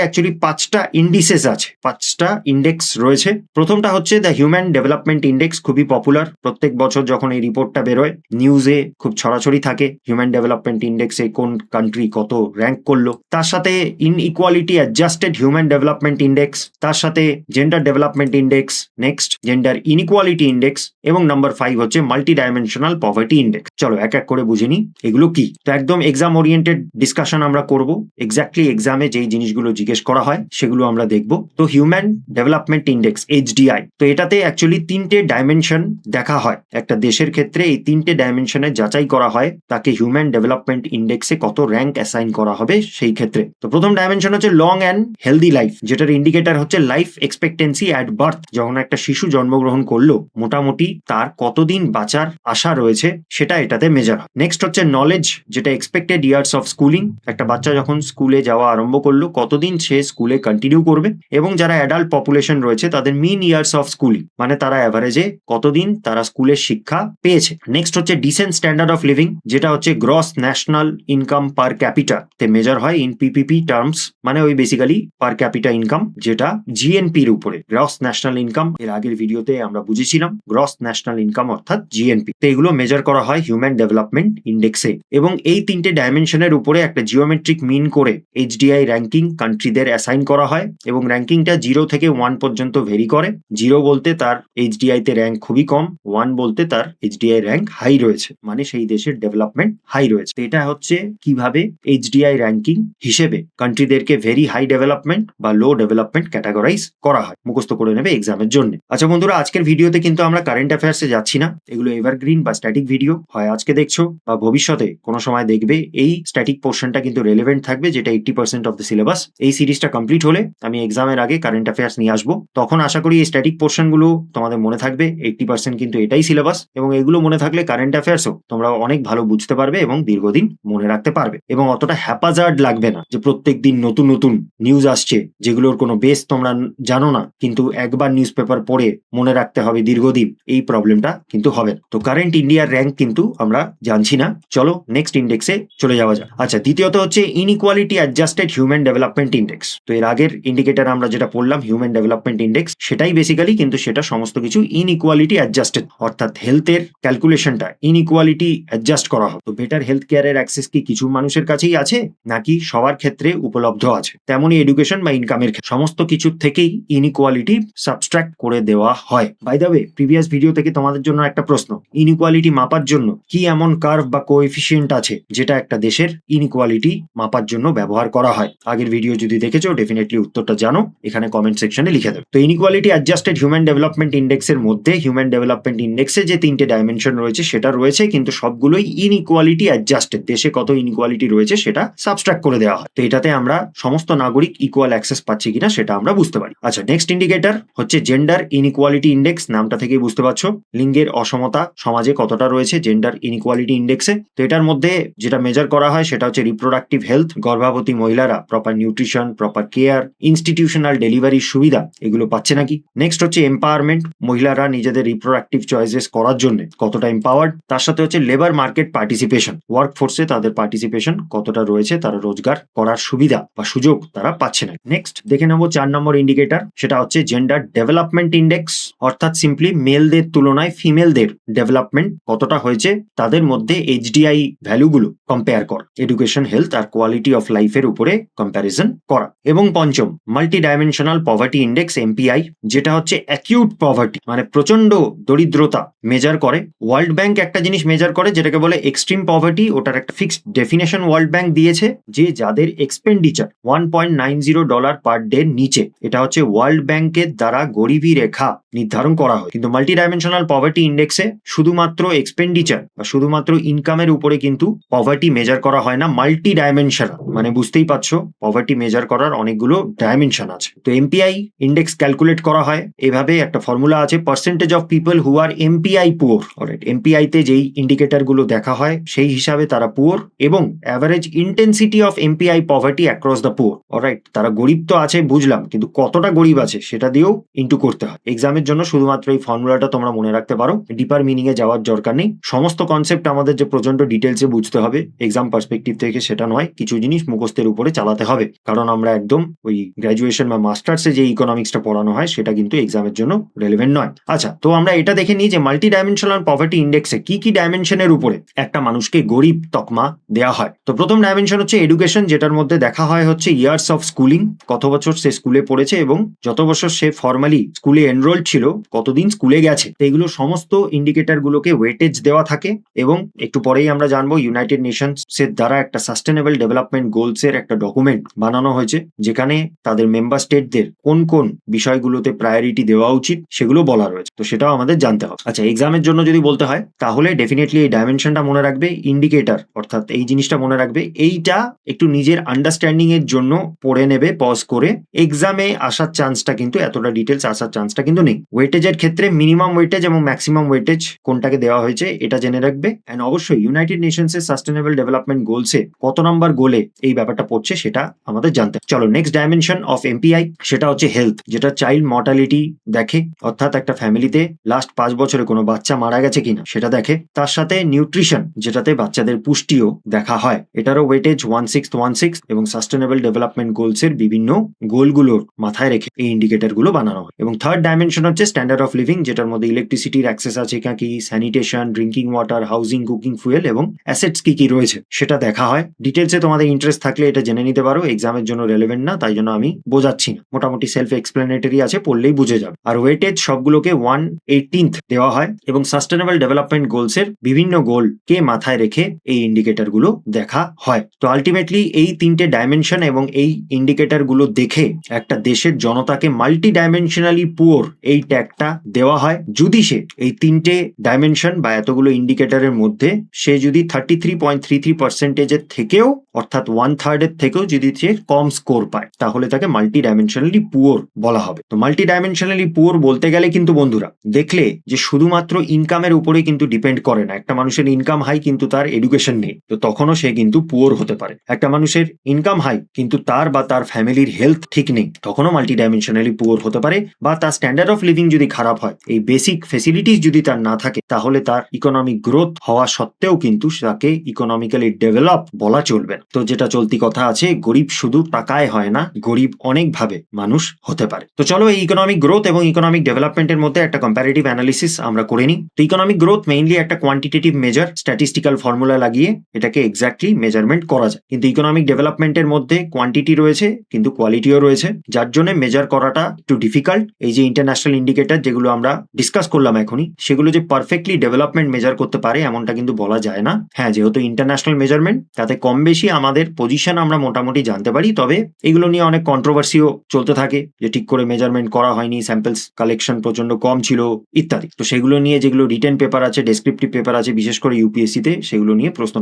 অ্যাকচুয়ালি 5টা ইন্ডিসেস আছে, 5টা ইন্ডেক্স রয়েছে। প্রথমটা হচ্ছে দ্য হিউম্যান ডেভেলপমেন্ট ইন্ডেক্স, খুবই পপুলার। প্রত্যেক বছর যখন এই রিপোর্টটা বেরোয় নিউজে খুব ছড়াছড়ি থাকে হিউম্যান ডেভেলপমেন্ট ইন্ডেক্সে কোন কান্ট্রি কত র্যাঙ্ক করলো। তার সাথে inequality adjusted human development index, তার সাথে gender development index, next gender inequality index, এবং নাম্বার 5 হচ্ছে মাল্টি ডাইমেনশনাল পভার্টি ইন্ডেক্স। চলো এক এক করে বুঝে নিই এগুলো কি। তো একদম এক্সাম ওরিয়েন্টেড ডিসকাশন আমরা করব, এক্স্যাক্টলি এক্সামে যেই জিনিসগুলো জিজ্ঞেস করা হয় সেগুলো আমরা দেখব। তো হিউম্যান ডেভেলপমেন্ট ইন্ডেক্স এইচডিআই, তো এটাতে অ্যাকচুয়ালি 3টে ডাইমেনশন দেখা হয় একটা দেশের ক্ষেত্রে। এই 3টে ডাইমেনশনে যাচাই করা হয় তাকে হিউম্যান ডেভেলপমেন্ট ইন্ডেক্সে কত র্যাঙ্ক অ্যাসাইন করা হবে সেই ক্ষেত্রে। তো প্রথম ডাইমেনশন হচ্ছে লং অ্যান্ড হেলদি লাইফ, যেটার ইন্ডিকেটর হচ্ছে লাইফ এক্সপেক্টেন্সি অ্যাট বার্থ। যখন একটা শিশু জন্মগ্রহণ করলো মোটামুটি তার কতদিন বাঁচার আশা রয়েছে সেটা এটাতে মেজার হয়। নেক্সট হচ্ছে নলেজ, যেটা এক্সপেক্টেড ইয়ার্স অফ স্কুলিং। একটা বাচ্চা যখন স্কুলে যাওয়া আরম্ভ করলো কতদিন সে স্কুলে কন্টিনিউ করবে। এবং যারা অ্যাডাল্ট পপুলেশন রয়েছে তাদের মিন ইয়ার্স অফ স্কুলিং, মানে তারা অ্যাভারেজে কতদিন তারা স্কুলের শিক্ষা পেয়েছে। নেক্সট হচ্ছে ডিসেন্ট স্ট্যান্ডার্ড অফ লিভিং, যেটা হচ্ছে গ্রস ন্যাশনাল ইনকাম পার ক্যাপিটা তে মেজার হয় ইন পিপিপি টার্মস, মানে ওই বেসিক্যালি পার ক্যাপিটা ইনকাম, যেটা জিএনপির উপরে। গ্রস ন্যাশনাল ইনকাম এর আগের ভিডিওতে আমরা বুঝেছিলাম, গ্রস ন্যাশনাল ইনকাম অর্থাৎ জিএনপি। তো এগুলো মেজার করা হয় হিউম্যান ডেভেলপমেন্ট ইন্ডেক্সে। এবং এই 3টে ডাইমেনশনের উপরে একটা জিওমেট্রিক মিন করে এইচডিআই র্যাঙ্কিং কান্ট্রিদের অ্যাসাইন করা হয়। এবং র্যাঙ্কিংটা 0 থেকে 1 পর্যন্ত ভেরি করে। 0 বলতে তার এইচডিআই তে র্যাঙ্ক খুবই কম, 1 বলতে তার এইচডিআই র্যাঙ্ক হাই রয়েছে, মানে সেই দেশের ডেভেলপমেন্ট হাই রয়েছে। এটা হচ্ছে কিভাবে এইচডিআই র্যাঙ্কিং হিসেবে কান্ট্রিদেরকে ভেরি হাই ডেভেলপমেন্ট বা লো ডেভেলপমেন্ট ক্যাটাগরাইজ করা হয়, মুখস্থ করে নেবে এক্সামের জন্য। আচ্ছা বন্ধুরা, আজকের ভিডিওতে কিন্তু আমরা কারেন্ট অ্যাফেয়ার্সে যাচ্ছি না, এগুলো এভারগ্রিন বা স্ট্যাটিক ভিডিও, হয় আজকে দেখছো বা ভবিষ্যতে কোনো সময় দেখবে। এই স্ট্যাটিক পোর্শনটা কিন্তু রেলেভেন্ট থাকবে, যেটা 80% অফ দ্য সিলেবাস। এই সিরিজটা কমপ্লিট হলে আমি এক্সামের আগে কারেন্ট অ্যাফেয়ার্স নিয়ে আসবো, তখন আশা করি এই স্ট্যাটিক পোর্শনগুলো তোমাদের মনে থাকবে। 80% কিন্তু এটাই সিলেবাস, এবং এগুলো মনে থাকলে কারেন্ট অ্যাফেয়ার্সও তোমরা অনেক ভালো বুঝতে পারবে এবং দীর্ঘদিন মনে রাখতে পারবে। এবং অতটা হ্যাপাজার্ড লাগবে না যে প্রত্যেক দিন নতুন নতুন নিউজ আসছে যেগুলোর কোনো বেস তোমরা জানো না, কিন্তু একবার নিউজ পেপার পড়ে মনে রাখতে হবে দীর্ঘদিন, এই প্রবলেমটা কিন্তু হবে না। তো কারেন্ট ইন্ডিয়ার র্যাঙ্ক কিন্তু আমরা জানছি না, চলো নেক্সট ইন্ডেক্সে চলে যাওয়া যাক। আচ্ছা, দ্বিতীয়ত হচ্ছে inequality adjusted human development index. তো এর আগের ইন্ডিকেটর আমরা যেটা পড়লাম হিউম্যান ডেভেলপমেন্ট ইন্ডেক্স, সেটাই বেসিক্যালি, কিন্তু সেটা সমস্ত কিছু ইনইকুয়ালিটি অ্যাডজাস্টেড, অর্থাৎ হেলথের ক্যালকুলেশনটা ইনইকুয়ালিটি অ্যাডজাস্ট করা হয়। তো বেটার হেলথ কেয়ারের অ্যাক্সেস কি কিছু মানুষের কাছেই আছে নাকি সবার ক্ষেত্রে উপলব্ধ আছে? তেমনই এডুকেশন বা ইনকামের সমস্ত কিছুর থেকেই ইনইকুয়ালিটি সাবস্ট্রাক্ট করে দেওয়া হয়। By the way, previous video থেকে তোমাদের জন্য একটা প্রশ্ন, ইনইকুয়ালিটি মাপার জন্য কি এমন কার্ভ বা কোএফিসিয়েন্ট আছে যেটা একটা দেশের ইনইকুয়ালিটি মাপার জন্য ব্যবহার করা হয়? আগের ভিডিও যদি দেখেছো ডেফিনেটলি উত্তরটা জানো, এখানে কমেন্ট সেকশনে লিখে দেবে। তো ইনইকুয়ালিটি অ্যাডজাস্টেড হিউম্যান ডেভেলপমেন্ট ইন্ডেক্সের মধ্যে হিউম্যান ডেভেলপমেন্ট ইন্ডেক্সে যে 3টে ডাইমেনশন রয়েছে সেটা রয়েছে, কিন্তু সবগুলোই ইনইকুয়ালিটি অ্যাডজাস্টেড, দেশে কত ইনইকুয়ালিটি রয়েছে সেটা সাবস্ট্রাক্ট করে দেওয়া হয়। তো এটাতে আমরা সমস্ত নাগরিক ইকুয়াল অ্যাক্সেস পাচ্ছি কিনা সেটা আমরা বুঝতে পারি। আচ্ছা, নেক্সট ইন্ডিকেটর হচ্ছে জেন্ডার ইনইকুয়ালিটি ইন্ডেক্স। নামটা থেকেই বুঝতে পারছো লিঙ্গের অসমতা সমাজে কতটা রয়েছে জেন্ডার ইনইকুয়ালিটি ইন্ডেক্সে। তো এটার মধ্যে যেটা মেজার করা হয় সেটা হচ্ছে রিপ্রোডাক্টিভ হেলথ, গর্ভবতী মহিলারা proper nutrition, proper care, institutional ডেলিভারির সুবিধা এগুলো পাচ্ছে নাকি। নেক্সট হচ্ছে এম্পাওয়ারমেন্ট, মহিলারা নিজেদের রিপ্রোডাক্টিভ চয়েসেস করার জন্য কতটা এম্পাওয়ার্ড। তার সাথে হচ্ছে লেবার মার্কেট পার্টিসিপেশন, ওয়ার্ক ফোর্সে তাদের পার্টিসিপেশন কতটা রয়েছে, তারা রোজগার করার সুবিধা বা সুযোগ তারা পাচ্ছে না। নেক্সট দেখে নেবো 4 নম্বর ইন্ডিকেটর, সেটা হচ্ছে জেন্ডার ডেভেলপমেন্ট ইন্ডেক্স, অর্থাৎ সিম্পলি মেলদের তুলনায় ফিমেলদের ডেভেলপমেন্ট কতটা হয়েছে তাদের মধ্যে এইচডিআই ভ্যালুগুলো কম্পেয়ার করা, এডুকেশন, হেলথ আর কোয়ালিটি অফ লাইফের উপরে কম্প্যারিজন করা। এবং পঞ্চম, multidimensional poverty index MPI, যেটা হচ্ছে অ্যাকিউট পভার্টি মানে প্রচন্ড দরিদ্রতা মেজার করে। ওয়ার্ল্ড ব্যাংক একটা জিনিস মেজার করে যেটাকে বলে এক্সট্রিম পভার্টি, ওটার একটা ফিক্সড ডেফিনেশন ওয়ার্ল্ড ব্যাংক দিয়েছে যে যাদের এক্সপেন্ডিচার $1.90 পার ডে নিচে, এটা হচ্ছে ওয়ার্ল্ড ব্যাংকের দ্বারা গরিবী রেখা নির্ধারণ করা হয়। কিন্তু মাল্টি ডাইমেনশনাল পভার্টি ইন্ডেক্সে শুধুমাত্র এক্সপেন্ডিচার বা শুধুমাত্র ইনকামের উপরে কিন্তু পভার্টি মেজার করা হয় না, মাল্টি ডাইমেনশনাল মানে বুঝতেই পারছো পভার্টি মেজার করার অনেকগুলো ডাইমেনশন আছে। তো এমপিআই ইন্ডেক্স ক্যালকুলেট করা হয় এভাবে, একটা ফর্মুলা আছে, percentage of people who are MPI poor. Alright, MPI তে যেই ইন্ডিকেটর গুলো দেখা হয় সেই হিসাবে তারা পুয়ার, এবং average intensity of MPI poverty across the poor. Alright, তারা গরিব তো আছে বুঝলাম, কিন্তু কতটা গরিব আছে সেটা দিয়েও ইন্টু করতে হয়। এক্সামের জন্য শুধুমাত্র এই ফর্মুলাটা তোমরা মনে রাখতে পারো, ডিপার মিনিং এ যাওয়ার দরকার নেই। সমস্ত কনসেপ্ট আমাদের যে প্রচন্ড ডিটেলসে বুঝতে হবে এক্সাম পার্সপেক্টিভ থেকে সেটা নয়, কিছু জিনিস মুখস্থের উপরে চালাতে হবে, কারণ আমরা একদম ওই গ্র্যাজুয়েশন বা মাস্টার্সে যে ইকোনমিক্সটা পড়ানো হয় সেটা কিন্তু এক্সামের জন্য রেলেভেন্ট নয়। আচ্ছা, তো আমরা এটা দেখে নিই যে মাল্টি ডাইমেনশনাল পভার্টি ইন্ডেক্সে কি কি ডাইমেনশনের উপরে একটা মানুষকে গরিব তকমা দেওয়া হয়। তো প্রথম ডাইমেনশন হচ্ছে এডুকেশন, যেটার মধ্যে দেখা হয় হচ্ছে ইয়ার্স অফ স্কুলিং, কত বছর সে স্কুলে পড়েছে এবং যত বছর সে ফর্মালি স্কুলে এনরোল্ড ছিল কতদিন স্কুলে গেছে। তো এগুলো সমস্ত ইন্ডিকেটর গুলোকে ওয়েটেজ দেওয়া থাকে, এবং একটু পরেই আমরা জানবো ইউনাইটেড নেশনস এর দ্বারা একটা সাস্টেনেবল ডেভেলপমেন্ট গোলস এর একটা ডকুমেন্ট বানানো হয়েছে, যেখানে তাদের মেম্বার স্টেটদের কোন কোন বিষয়গুলোতে প্রায়োরিটি দেওয়া উচিত সেগুলো বলা রয়েছে। তো সেটাও আমাদের জানতে হবে। আচ্ছা, এক্সামের জন্য যদি বলতে হয় তাহলে ডেফিনেটলি এই ডাইমেনশনটা মনে রাখবে, ইন্ডিকেটর অর্থাৎ এই জিনিসটা মনে রাখবে, এইটা একটু নিজের আন্ডারস্ট্যান্ডিং এর জন্য পড়ে নেবে পজ করে। এক্সামে আসার চান্সটা কিন্তু এতটা ডিটেলস আসার চান্সটা কিন্তু নেই। ওয়েটেজের ক্ষেত্রে মিনিমাম ওয়েটেজ এবং ম্যাক্সিমাম ওয়েটেজ কোনটাকে দেওয়া হয়েছে এটা জেনে রাখবে। অ্যান্ড অবশ্যই ইউনাইটেড নেশনস এর সাস্টেনেবল ডেভেলপমেন্ট গোলসে কত নাম্বার গোলে এই ব্যাপারটা পড়ছে সেটা আমাদের জানতে হবে। চলো, নেক্সট ডাইমেনশন অফ এমপিআই সেটা হচ্ছে হেলথ, যেটা চাইল্ড মর্টালিটি দেখে, অর্থাৎ একটা ফ্যামিলিতে লাস্ট 5 বছরে কোনো বাচ্চা মারা গেছে কিনা সেটা দেখে। তার সাথে নিউট্রিশন, যেটাতে বাচ্চাদের পুষ্টিও দেখা হয়, এটারও ওয়েটেজ 1616 এবং সাস্টেনেবল ডেভেলপমেন্ট গোলস এর বিভিন্ন গোলগুলোর মাথায় রেখে এই ইন্ডিকেটর গুলো বানানো হয়। এবং থার্ড ডাইমেনশন হচ্ছে স্ট্যান্ডার্ড অফ লিভিং, যেটার মধ্যে ইলেকট্রিসিটির অ্যাক্সেস আছে কি, sanitation, drinking water, housing, cooking, fuel এবং অ্যাসেটস কি কি রয়েছে সেটা দেখা হয়। ডিটেলসে তোমাদের ইন্টারেস্ট থাকলে এটা জেনে নিতে পারো, এক্সামের জন্য রেলেভেন্ট না, তাই জন্য আমি বোঝাচ্ছি না, মোটামুটি সেলফ এক্সপ্লেনেটরি আছে, পড়লেই বুঝে যাবে। আর ওয়েটেজ সবগুলোকে 1/18 দেওয়া হয়, এবং সাস্টেনেবল ডেভেলপমেন্ট গোলস এর বিভিন্ন গোল কে মাথায় রেখে এই ইন্ডিকেটর গুলো দেখা হয়। তো আলটিমেটলি এই তিনটে ডাইমেনশন এবং এই ইন্ডিকেটর গুলো দেখে একটা দেশের জনতাকে মাল্টি ডাইমেনশনালি পুয়ার এই ট্যাগটা দেওয়া হয় যদি সে এই তিনটে ডাইমেনশন বা এতগুলো ইন্ডিকেটরের মধ্যে সে যদি 33.33% থেকেও অর্থাৎ 1/3 এর থেকেও যদি সে কম স্কোর পায় তাহলে তাকে মাল্টি ডাইমেনশনালি পুয়ার বলা হবে। তো মাল্টি ডাইমেনশনালি পুয়ার বলতে গেলে কিন্তু বন্ধুরা দেখলে যে শুধুমাত্র ইনকামের উপরে কিন্তু ডিপেন্ড করে না, একটা মানুষের ইনকাম হাই কিন্তু তার এডুকেশন নেই, তো তখনও সে কিন্তু পুয়ার হতে পারে। একটা মানুষের ইনকাম হাই কিন্তু তার বা তার ফ্যামিলির হেলথ ঠিক নেই, তখনও মাল্টি ডাইমেনশনালি পুয়ার হতে পারে। বা তার স্ট্যান্ডার্ড অফ লিভিং যদি খারাপ হয়, এই বেসিক ফেসিলিটিস যদি তার না থাকে, তাহলে তার ইকোনমিক গ্রোথ হওয়া সত্ত্বেও কিন্তু তাকে ইকোনমিক্যালি ডেভেলপ বলা চলবে না। তো যেটা চলতি কথা আছে, গরিব শুধু টাকায় হয় না, গরিব অনেকভাবে মানুষ হতে পারে। তো চলো এই ইকোনমিক গ্রোথ এবং ইকোনমিক ডেভেলপমেন্টের মধ্যে একটা কম্প্যারেটিভ অ্যানালিসিস আমরা করে নিই। তো ইকোনমিক গ্রোথ মেইনলি একটা কোয়ান্টিটেটিভ মেজার, স্ট্যাটিস্টিক্যাল ফর্মুলা লাগিয়ে এটাকে এক্স্যাক্টলি মেজারমেন্ট করা যায়। কিন্তু ইকোনমিক ডেভেলপমেন্টের মধ্যে কোয়ান্টিটি রয়েছে কিন্তু কোয়ালিটিও রয়েছে, যার জন্য মেজার করাটা একটু ডিফিকাল্ট। এই যে ইন্টারন্যাশনাল ইন্ডিকেটর যেগুলো আমরা ডিসকাস করলাম এখনই, সেগুলো যে পারফেক্টলি ডেভেলপমেন্ট মেজার করতে পারে এমনটা কিন্তু বলা যায় না। হ্যাঁ, যেহেতু ইন্টারন্যাশনাল মেজারমেন্ট তাতে কম বেশি আমাদের পজিশন আমরা মোটামুটি জানতে পারি, তবে এগুলো নিয়ে অনেক কন্ট্রোভার্সিও চলতে থাকে যে ঠিক করে মেজারমেন্ট করা হয়নি, স্যাম্পলস কালেকশন প্রচন্ড কম ছিল ইত্যাদি। তো সেগুলো নিয়ে যেগুলো রিটেন পেপার আছে, ডেসক্রিপটিভ পেপার আছে, বিশেষ করে ইউপিএসসি তে সেগুলো নিয়ে প্রশ্ন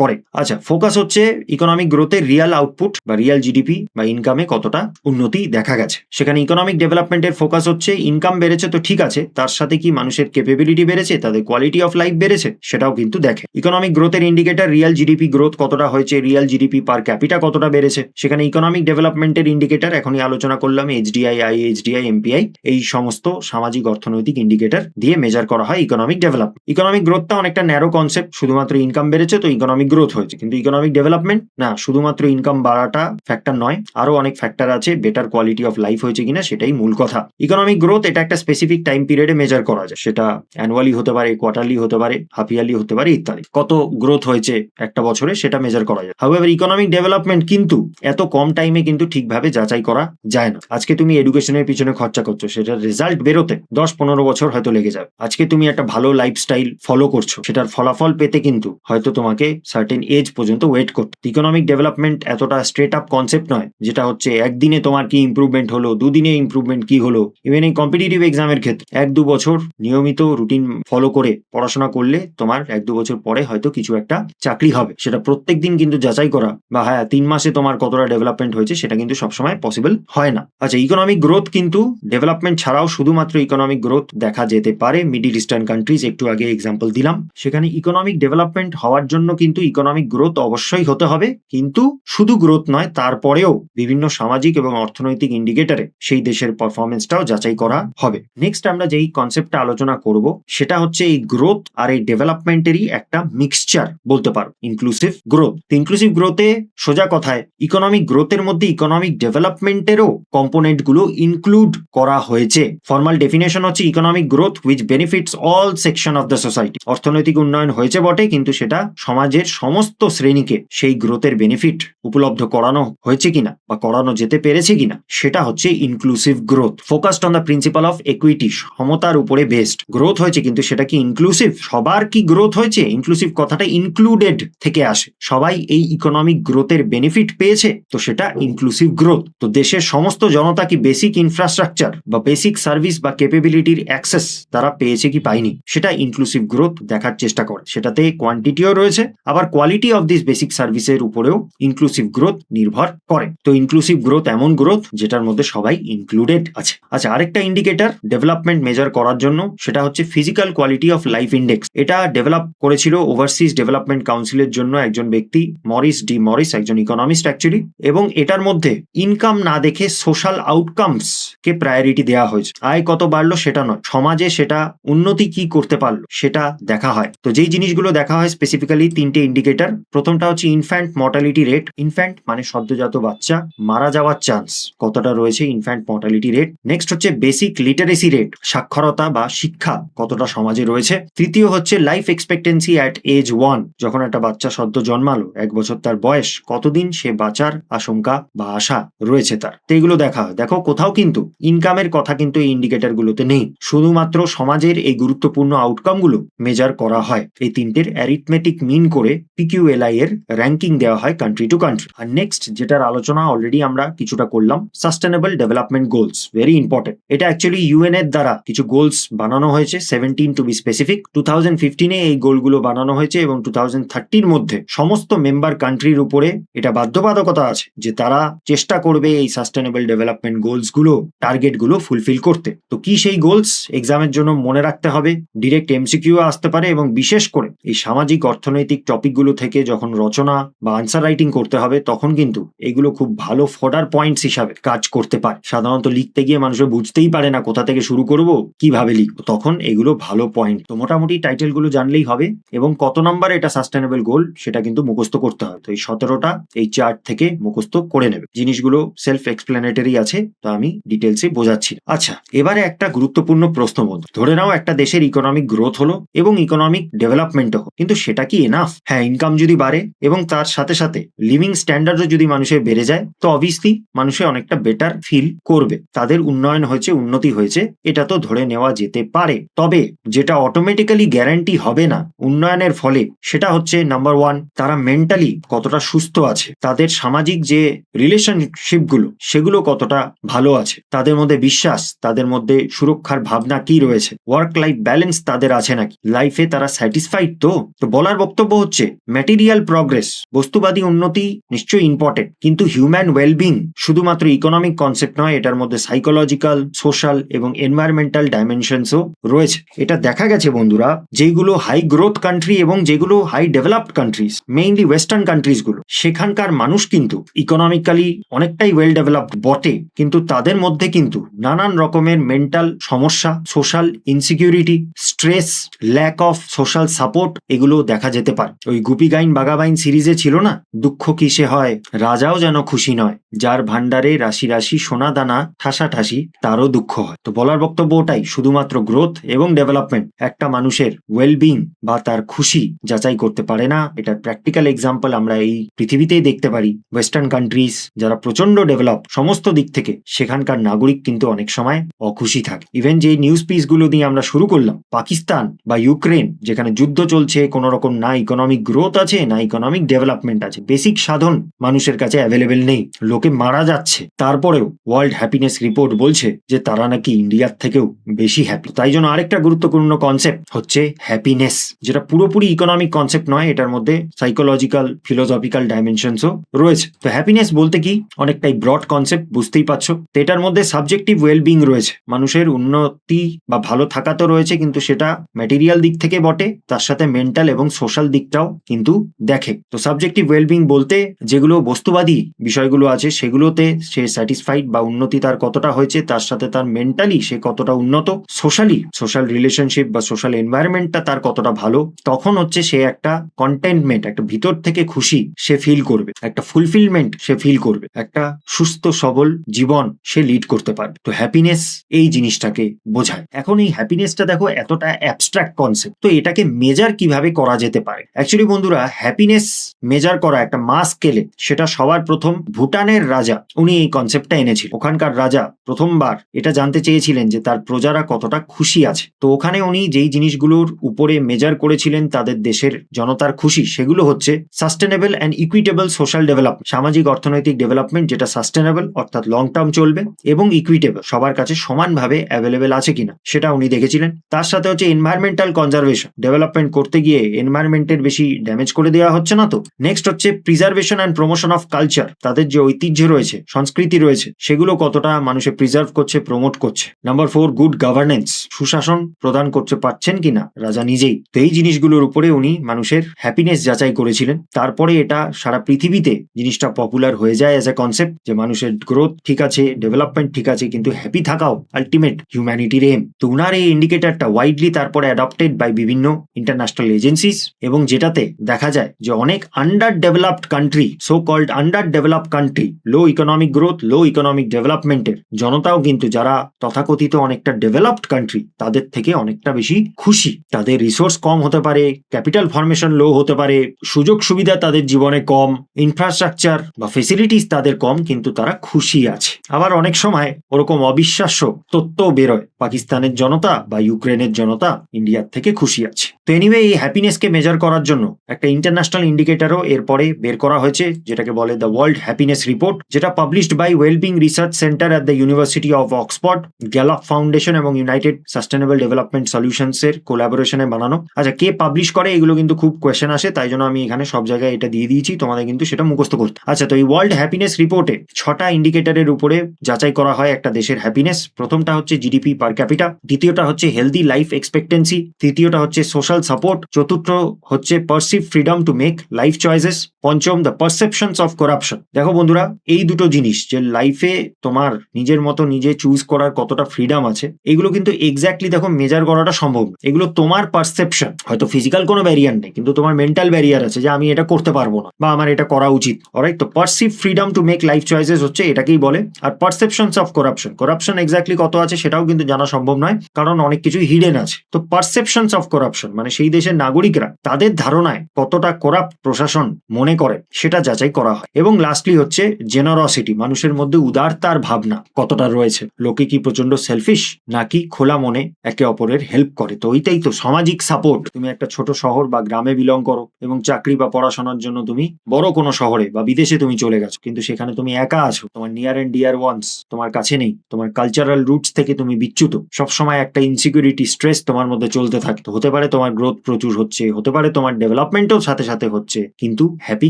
করে। আচ্ছা, ফোকাস হচ্ছে ইকোনমিক গ্রোথের রিয়াল আউটপুট বা রিয়াল জিডিপি বা ইনকামে কতটা উন্নতি দেখা গেছে। সেখানে ইকোনমিক ডেভেলপমেন্টের ফোকাস হচ্ছে ইনকাম বেড়েছে তো ঠিক আছে, তার সাথে কি মানুষের ক্যাপাবিলিটি বেড়েছে, তাদের কোয়ালিটি অফ লাইফ বেড়েছে সেটাও কিন্তু দেখে। ইকোনমিক গ্রোথের ইন্ডিকেটর রিয়াল জিডিপি গ্রোথ কতটা হয়েছে, রিয়াল জিডিপি পার ক্যাপিটা কতটা বেড়েছে। সেখানে ইকোনমিক ডেভেলপমেন্টের ইন্ডিকেটর এখনই আলোচনা করলাম, এইচডিআই, আইএইচডিআই, এমপিআই, এই সমস্ত সামাজিক অর্থনৈতিক ইন্ডিকেটর দিয়ে মেজার করা হয় ইকোনমিক ডেভেলপমেন্ট। ইকোনমিক গ্রোথটা অনেকটা ন্যারো কনসেপ্ট, শুধুমাত্র ইনকাম বেড়েছে তো ইকোনমিক গ্রোথ হয়েছে, কিন্তু ইকোনমিক ডেভেলপমেন্ট না, শুধুমাত্র ইনকাম বাড়াটা ফ্যাক্টর নয়, আরো অনেক ফ্যাক্টর আছে, বেটার কোয়ালিটি অফ লাইফ হয়েছে কিনা সেটাই মূল কথা। ইকোনমিক গ্রোথ এটা একটা স্পেসিফিক টাইম পিরিয়ডে মেজার করা যায়, সেটা অ্যানুয়ালি হতে পারে, কোয়ার্টারলি হতে পারে, হাফ ইয়ারলি হতে পারে ইত্যাদি। কত গ্রোথ হয়েছে একটা বছরে সেটা মেজার করা যায়। হাউএভার ইকোনমিক ডেভেলপমেন্ট কিন্তু এত কম টাইমে কিন্তু ঠিকভাবে যাচাই করা যায় না। আজকে তুমি এডুকেশনের পিছনে খরচা করছো, সেটার রেজাল্ট বেরোতে 10-15 বছর হয়তো লেগে যাবে। আজকে তুমি একটা ভালো লাইফস্টাইল ফলো করছো, সেটার ফলাফল পেতে কিন্তু হয়তো তোমাকে সার্টেন এজ পর্যন্ত ওয়েট করতে। ইকোনমিক ডেভেলপমেন্ট এতটা স্ট্রেট আপ কনসেপ্ট নয়, যেটা হচ্ছে একদিনে তোমার কি ইম্প্রুভমেন্ট হলো, দুদিনে ইম্প্রুভমেন্ট কি হলো। ইভেন এই কম্পিটিটিভ এক্সামের ক্ষেত্রে 1-2 বছর নিয়মিত রুটিন ফলো করে পড়াশোনা করলে তোমার 1-2 বছর পরে হয়তো কিছু একটা চাকরি হবে। সেটা প্রত্যেক দিন কিন্তু যাচাই করা বা হ্যাঁ 3 মাসে তোমার কতটা ডেভেলপমেন্ট হয়েছে সেটা কিন্তু সবসময় পসিবল হয় না। আচ্ছা, ইকোনমিক গ্রোথ কিন্তু ডেভেলপমেন্ট ছাড়াও শুধুমাত্র ইকোনমিক গ্রোথ দেখা যেতে পারে মিডল ইস্টার্ন কান্ট্রিজ, একটু আগে এক্সাম্পল দিলাম। সেখানে ইকোনমিক ডেভেলপমেন্ট হওয়ার জন্য কিন্তু ইকোনমিক গ্রোথ অবশ্যই হতে হবে, কিন্তু শুধু গ্রোথ নয়, তারপরেও বিভিন্ন সামাজিক এবং অর্থনৈতিক ইন্ডিকেটরে সেই দেশের পারফরমেন্সটাও যাচাই করা হবে। নেক্সট আমরা যেই কনসেপ্টটা আলোচনা করব সেটা হচ্ছে এই গ্রোথ আর এই ডেভেলপমেন্টেরই একটা মিক্সচার বলতে পারো, ইনক্লুসিভ গ্রোথ। ইনক্লুসিভ গ্রোথে সোজা কথায় ইকোনমিক গ্রোথের মধ্যে ইকোনমিক ডেভেলপমেন্টেরও কম্পোনেন্ট গুলো ইনক্লুড করা হয়েছে। ফর্মাল ডেফিনেশন হচ্ছে economic growth which benefits all section of the society. অর্থনৈতিক উন্নয়ন হয়েছে বটে, কিন্তু সেটা সমাজের সমস্ত শ্রেণীকে সেই গ্রোথের বেনিফিট উপলব্ধ করানো হয়েছে কিনা বা করানো যেতে পেরেছে কিনা, সেটা হচ্ছে inclusive growth. Focused on the principal of equity, সমতার উপরে বেসড গ্রোথ হয়েছে, কিন্তু সেটা কি ইনক্লুসিভ? সবার কি গ্রোথ হয়েছে? ইনক্লুসিভ কথাটা ইনক্লুডেড থেকে আসে, সবাই এই ইকোনমিক গ্রোথের বেনিফিট পেয়েছে, তো সেটা ইনক্লুসিভ গ্রোথ। তো দেশের সমস্ত জনতা কি বেসিক ইনফ্রাস্ট্রাকচার বা বেসিক সার্ভিস বা ক্যাপাবিলিটির অ্যাক্সেস তারা পেয়েছে কি পায়নি, সেটা ইনক্লুসিভ গ্রোথ দেখার চেষ্টা করে। সেটাতে কোয়ান্টিটিও রয়েছে, আবার কোয়ালিটি অফ দিস বেসিক সার্ভিসের উপরেও ইনক্লুসিভ গ্রোথ নির্ভর করে। তো ইনক্লুসিভ গ্রোথ এমন গ্রোথ যেটার মধ্যে সবাই ইনক্লুডেড আছে। আচ্ছা, আরেকটা ইন্ডিকেটর ডেভেলপমেন্ট মেজার করার জন্য সেটা হচ্ছে physical quality of life index. এটা ডেভেলপ করেছিল ওভারসিজ ডেভেলপমেন্ট কাউন্সিলের জন্য একজন ব্যক্তি, মরিস ডি মরিস, একজন ইকোনমিস্ট অ্যাকচুয়ালি। এবং এটার মধ্যে ইনকাম না দেখে সোশ্যাল আউটকামস কে প্রায়োরিটি দেওয়া হয়েছে। আয় কত বাড়লো সেটা নয়, সমাজে সেটা উন্নতি কি করতে পারলো সেটা দেখা হয়। তো যেই জিনিসগুলো দেখা হয় স্পেসিফিক্যালি 3টে ইন্ডিকেটর। প্রথমটা হচ্ছে ইনফ্যান্ট মর্টালিটি রেট। ইনফ্যান্ট মানে সদ্যজাত বাচ্চা, মারা যাওয়ার চান্স কতটা রয়েছে, ইনফ্যান্ট মর্টালিটি রেট। নেক্সট হচ্ছে বেসিক লিটারেসি রেট, সাক্ষরতা বা শিক্ষা কতটা সমাজে রয়েছে। তৃতীয় হচ্ছে লাইফ এক্সপেক্টেন্সি অ্যাট এজ 1, যখন একটা বাচ্চা সদ্য জন্মালো, 1 বছর তার বয়স, কতদিন সে বাঁচার আশঙ্কা বা আশা রয়েছে তার। তো এগুলো দেখা হয়। দেখো, কোথাও কিন্তু ইনকামের কথা কিন্তু এই ইন্ডিকেটর গুলোতে নেই, শুধুমাত্র সমাজের এই গুরুত্বপূর্ণ আউটকাম গুলো মেজার করা হয়। এই 3টের অ্যারিথমেটিক মিন করে PQLI এর র্যাঙ্কিং দেওয়া হয় কান্ট্রি টু কান্ট্রি। আর নেক্সট যেটার আলোচনা অলরেডি আমরা কিছুটা করলাম, sustainable development goals, very important. এটা অ্যাকচুয়ালি UN এর দ্বারা কিছু গোলস বানানো হয়েছে, 17 টু বি স্পেসিফিক। 2015-এ এই গোলগুলো বানানো হয়েছে এবং 2030-র মধ্যে সমস্ত মেম্বার কান্ট্রির উপরে এটা বাধ্যবাধকতা আছে যে তারা চেষ্টা করবে এই সাস্টেনেবল ডেভেলপমেন্ট গোলস গুলো, টার্গেট গুলো ফুলফিল করতে। তো কি সেই গোলস এক্সামের জন্য মনে রাখতে হবে, ডিরেক্ট MCQ আসতে পারে, এবং বিশেষ করে এই সামাজিক অর্থনৈতিক টপিকগুলো থেকে যখন রচনা বা আনসার রাইটিং করতে হবে তখন কিন্তু এগুলো খুব ভালো ফোডার পয়েন্টস হিসাবে কাজ করতে পারে। সাধারণত লিখতে গিয়ে মানুষের বুঝতেই পারে না কোথা থেকে শুরু করব, কিভাবে লিখবো, তখন এগুলো ভালো পয়েন্ট। তো মোটামুটি টাইটেলগুলো জানলেই হবে, এবং কত নম্বর এটা সাস্টেনেবল গোল সেটা কিন্তু মুখস্থ করতে হবে। তো এই 17টা এই চার্ট থেকে মুখস্থ করে নেবে। জিনিসগুলো সেলফ এক্সপ্লেনেটরি আছে, তো আমি ডিটেলসে বোঝাচ্ছি। আচ্ছা, এবারে একটা গুরুত্বপূর্ণ প্রশ্ন বন্ধু, ধরে নাও একটা দেশের ইকোনমিক গ্রোথ হলো এবং ইকোনমিক ডেভেলপমেন্টও হলো, কিন্তু সেটা কি এনাফ? হ্যাঁ, ইনকাম যদি বাড়ে এবং তার সাথে সাথে লিভিং স্ট্যান্ডার্ডও যদি মানুষের বেড়ে যায়, তো অবভিয়াসলি মানুষে অনেকটা বেটার ফিল করবে, তাদের উন্নয়ন হয়েছে, উন্নতি হয়েছে, এটা তো ধরে নেওয়া যেতে পারে। তবে যেটা অটোমেটিক্যালি গ্যারান্টি হবে না উন্নয়নের ফলে, সেটা হচ্ছে নাম্বার 1, তারা মেন্টালি কতটা সুস্থ আছে, তাদের সামাজিক যে রিলেশনশিপ গুলো সেগুলো কতটা ভালো আছে, তাদের মধ্যে বিশ্বাস, তাদের মধ্যে সুরক্ষার ভাবনা কি রয়েছে, ওয়ার্ক লাইফ ব্যালেন্স তাদের আছে নাকি, লাইফে তারা স্যাটিসফাইড। তো বলার বক্তব্য হচ্ছে ম্যাটেরিয়াল প্রগ্রেস, বস্তুবাদী উন্নতি নিশ্চয়ই ইম্পর্টেন্ট, কিন্তু হিউম্যান ওয়েলবিং শুধুমাত্র ইকোনমিক কনসেপ্ট নয়, এটার মধ্যে সাইকোলজিক্যাল, সোশ্যাল এবং এনভায়রনমেন্টাল ডাইমেনশনসও রয়েছে। এটা দেখা গেছে বন্ধুরা, যেগুলো হাই গ্রোথ গ্রোথ কান্ট্রি এবং যেগুলো high developed countries, mainly western countries গুলো, সেখানকার মানুষ কিন্তু ইকোনমিক্যালি অনেকটাই ওয়েল ডেভেলপড বটে, কিন্তু তাদের মধ্যে কিন্তু নানান রকমের মেন্টাল সমস্যা, social insecurity, stress, lack of social support এগুলো দেখা যেতে পারে। ওই গুপি গাইন বাগাবাইন সিরিজে ছিল না, দুঃখ কিসে হয় রাজাও যেন খুশি নয়, যার ভান্ডারে রাশি রাশি সোনা দানা ঠাসাঠাসি তারও দুঃখ হয়। তো বলার বক্তব্য ওটাই, শুধুমাত্র গ্রোথ এবং ডেভেলপমেন্ট একটা মানুষের ওয়েলবিং বা তার খুশি যাচাই করতে পারে না। এটার প্র্যাকটিক্যাল এক্সাম্পল আমরা এই পৃথিবীতেই দেখতে পারি। ওয়েস্টার্ন কান্ট্রিজ যারা প্রচন্ড ডেভেলপ সমস্ত দিক থেকে, সেখানকার নাগরিক কিন্তু অনেক সময় অখুশি থাকে। ইভেন যে নিউজ পিসগুলো দিয়ে আমরা শুরু করলাম, পাকিস্তান বা ইউক্রেন যেখানে যুদ্ধ চলছে, কোনো রকম না ইকোনমিক গ্রোথ আছে না ইকোনমিক ডেভেলপমেন্ট আছে, বেসিক সাধন মানুষের কাছে অ্যাভেলেবেল নেই, লোকে মারা যাচ্ছে, তারপরেও ওয়ার্ল্ড হ্যাপিনেস রিপোর্ট বলছে যে তারা নাকি ইন্ডিয়ার থেকেও বেশি হ্যাপি। তাই জন্য আরেকটা গুরুত্বপূর্ণ কনসেপ্ট হচ্ছে হ্যাপিনেস, যেটা পুরোপুরি ইকোনমিক কনসেপ্ট নয়, এটার মধ্যে সাইকোলজিক্যাল ফিলোসফিক্যাল ডাইমেনশনসও রয়েছে। তো হ্যাপিনেস বলতে কি, অনেকটাই ব্রড কনসেপ্ট, বুঝতেই পারছো। তো এটার মধ্যে সাবজেক্টিভ ওয়েলবিং রয়েছে, মানুষের উন্নতি বা ভালো থাকা তো রয়েছে, কিন্তু সেটা ম্যাটেরিয়াল দিক থেকে বটে, তার সাথে মেন্টাল এবং সোশ্যাল দিকটাও কিন্তু দেখে। তো সাবজেক্টিভ ওয়েলবিং বলতে যেগুলো বস্তুবাদী বিষয়গুলো আছে, সেগুলোতে সে স্যাটিসফাইড বা উন্নতি তার কতটা হয়েছে, তার সাথে তার মেন্টালি সে কতটা উন্নত, সোশ্যালি সোশ্যাল রিলেশনশিপ বা সোশ্যাল এনভায়রনমেন্টটা তার কতটা ভালো, তখন হচ্ছে সে একটা কন্টেন্টমেন্ট, একটা ভিতর থেকে খুশি সে ফিল করবে, একটা ফুলফিলমেন্ট সে ফিল করবে, একটা সুস্থ সবল জীবন সে লিড করতে পারবে। তো হ্যাপিনেস এই জিনিসটাকে বোঝায়। এখন এই হ্যাপিনেসটা দেখো এতটা অ্যাবস্ট্রাক্ট কনসেপ্ট, তো এটাকে মেজার কিভাবে করা যেতে পারে? অ্যাকচুয়ালি বন্ধুরা, হ্যাপিনেস মেজার করা একটা মাস স্কেলে, সেটা সবার প্রথম ভুটানের রাজা উনি এই কনসেপ্টটা এনেছিলেন। ওখানকার রাজা প্রথমবার এটা জানতে চেয়েছিলেন যে তার প্রজারা কতটা খুশি আছে। তো ওখানে উনি যেই জিনিসগুলোর উপরে মেজার করেছিলেন তাদের দেশের জনতার খুশি, সেগুলো হচ্ছে sustainable and equitable social development, সামাজিক অর্থনৈতিক ডেভেলপমেন্ট যেটা সাস্টেনেবল অর্থাৎ লং টার্ম চলবে, এবং ইকুইটেবল সবার কাছে সমানভাবে অ্যাভেলেবেল আছে কিনা সেটা উনি দেখেছিলেন। তার সাথে হচ্ছে এনভায়রনমেন্টাল কনজারভেশন, ডেভেলপমেন্ট করতে গিয়ে এনভায়রনমেন্টের বেশি ড্যামেজ করে দেওয়া হচ্ছে না তো। নেক্সট হচ্ছে preservation and promotion of culture, তাদের যে ঐতিহ্য রয়েছে, সংস্কৃতি রয়েছে, সেগুলো কতটা মানুষে প্রিজার্ভ করছে, প্রমোট করছে। নাম্বার 4, গুড গভর্নেন্স, সুশাসন প্রদান করতে পারছেন কিনা রাজা নিজেই। তো এই জিনিসগুলোর উপরে উনি মানুষের হ্যাপিনেস যাচাই করেছিলেন। তারপরে এটা সারা পৃথিবীতে জিনিসটা পপুলার হয়ে যায় অ্যাজ এ কনসেপ্ট, যে মানুষের গ্রোথ ঠিক আছে, ডেভেলপমেন্ট ঠিক আছে, কিন্তু হ্যাপি থাকাও আলটিমেট হিউম্যানিটির এম। তো উনার এই ইন্ডিকেটরটা ওয়াইডলি তারপরে অ্যাডপ্টেড বাই বিভিন্ন ইন্টারন্যাশনাল এজেন্সিস, এবং যেটাতে দেখা যায় যে অনেক under developed country, so called under developed country, low economic growth, low economic ডেভেলপমেন্টের জনতাও কিন্তু যারা তথাকথিত অনেকটা ডেভেলপড কান্ট্রি, তাদের থেকে অনেকটা বেশি খুশি। তাদের রিসোর্স কম হতে পারে, ক্যাপিটাল ফর্মেশন লো হতে পারে, সুযোগ সুবিধা তাদের জীবনে কম, ইনফ্রাস্ট্রাকচার বা ফেসিলিটিস তাদের কম, কিন্তু তারা খুশি আছে। আবার অনেক সময় ওরকম অবিশ্বাস্য তথ্য বেরোয়, পাকিস্তানের জনতা বা ইউক্রেনের জনতা ইন্ডিয়ার থেকে খুশি আছে। তো এনিওয়ে, এই হ্যাপিনেসকে মেজার করার জন্য একটা ইন্টারন্যাশনাল ইন্ডিকেটরও এরপরে বের করা হয়েছে, যেটাকে বলে দ্য ওয়ার্ল্ড হ্যাপিনেস রিপোর্ট, যেটা published by wellbeing research centre at the university of Oxford, Gallup foundation এবং ইউনাইটেড সাস্টেনেবল ডেভেলপমেন্ট সলিউশনস এর কোলাবোরেশনে বানানো। আচ্ছা, কে পাবলিশ করে এগুলো কিন্তু খুব কোয়েশ্চেন আসে, তাই জন্য আমি এখানে সব জায়গায় এটা দিয়ে দিয়েছি, তোমাদের কিন্তু সেটা মুখস্থ করতে। আচ্ছা, তো এই ওয়ার্ল্ড হ্যাপিনেস রিপোর্টে 6টা ইন্ডিকেটরের উপরে যাচাই করা হয় একটা দেশের হ্যাপিনেস। প্রথমটা হচ্ছে জিডিপি পার ক্যাপিটা, দ্বিতীয়টা হচ্ছে হেলদি লাইফ এক্সপেক্টেন্সি, তৃতীয়টা হচ্ছে সোশ্যাল সাপোর্ট, চতুর্থ হচ্ছে perceive freedom to make life choices, পঞ্চম দ্য পারসেপশনস অফ করাপশন। দেখো বন্ধুরা, এই দুটো জিনিস, যে লাইফে তোমার নিজের মতো নিজে চুজ করার কতটা ফ্রিডম আছে, এগুলো কিন্তু এক্স্যাক্টলি দেখো মেজার করাটা সম্ভব না। এগুলো তোমার পারসেপশন, হয়তো ফিজিক্যাল কোনো ব্যারিয়ার নেই, কিন্তু তোমার মেন্টাল ব্যারিয়ার আছে যে আমি এটা করতে পারবো না বা আমার এটা করা উচিত। অলরাইট, তো perceive freedom to make life choices হচ্ছে এটাকেই বলে। আর perceptions of corruption, corruption exactly কত আছে সেটাও কিন্তু জানা সম্ভব নয়, কারণ অনেক কিছুই হিডেন আছে। তো পারসেপশনস অফ করাপশন মানে সেই দেশের নাগরিকরা তাদের ধারণায় কতটা করাপ্ট প্রশাসন মনে করে সেটা যাচাই করা হয়। এবং লাস্টলি হচ্ছে জেনারসিটি, মানুষের মধ্যে উদারতার ভাবনা কতটা রয়েছে, লোকে কি প্রচন্ড সেলফিশ নাকি খোলা মনে একে অপরের হেল্প করে। তো ওইটাই তো সামাজিক সাপোর্ট। তুমি একটা ছোট শহর বা গ্রামে বিলং করো এবং চাকরি বা পড়াশোনার জন্য তুমি বড় কোনো শহরে বা বিদেশে তুমি চলে গেছো, কিন্তু সেখানে তুমি একা আছো, তোমার নিয়ার এন্ড ডিয়ার ওয়ান্স তোমার কাছে নেই, তোমার কালচারাল রুটস থেকে তুমি বিচ্যুত, সবসময় একটা ইনসিকিউরিটি, স্ট্রেস তোমার মধ্যে চলতে থাকে। তো হতে পারে তোমার গ্রোথ প্রচুর হচ্ছে, হতে পারে তোমার ডেভেলপমেন্টও সাথে সাথে হচ্ছে, কিন্তু হ্যাপি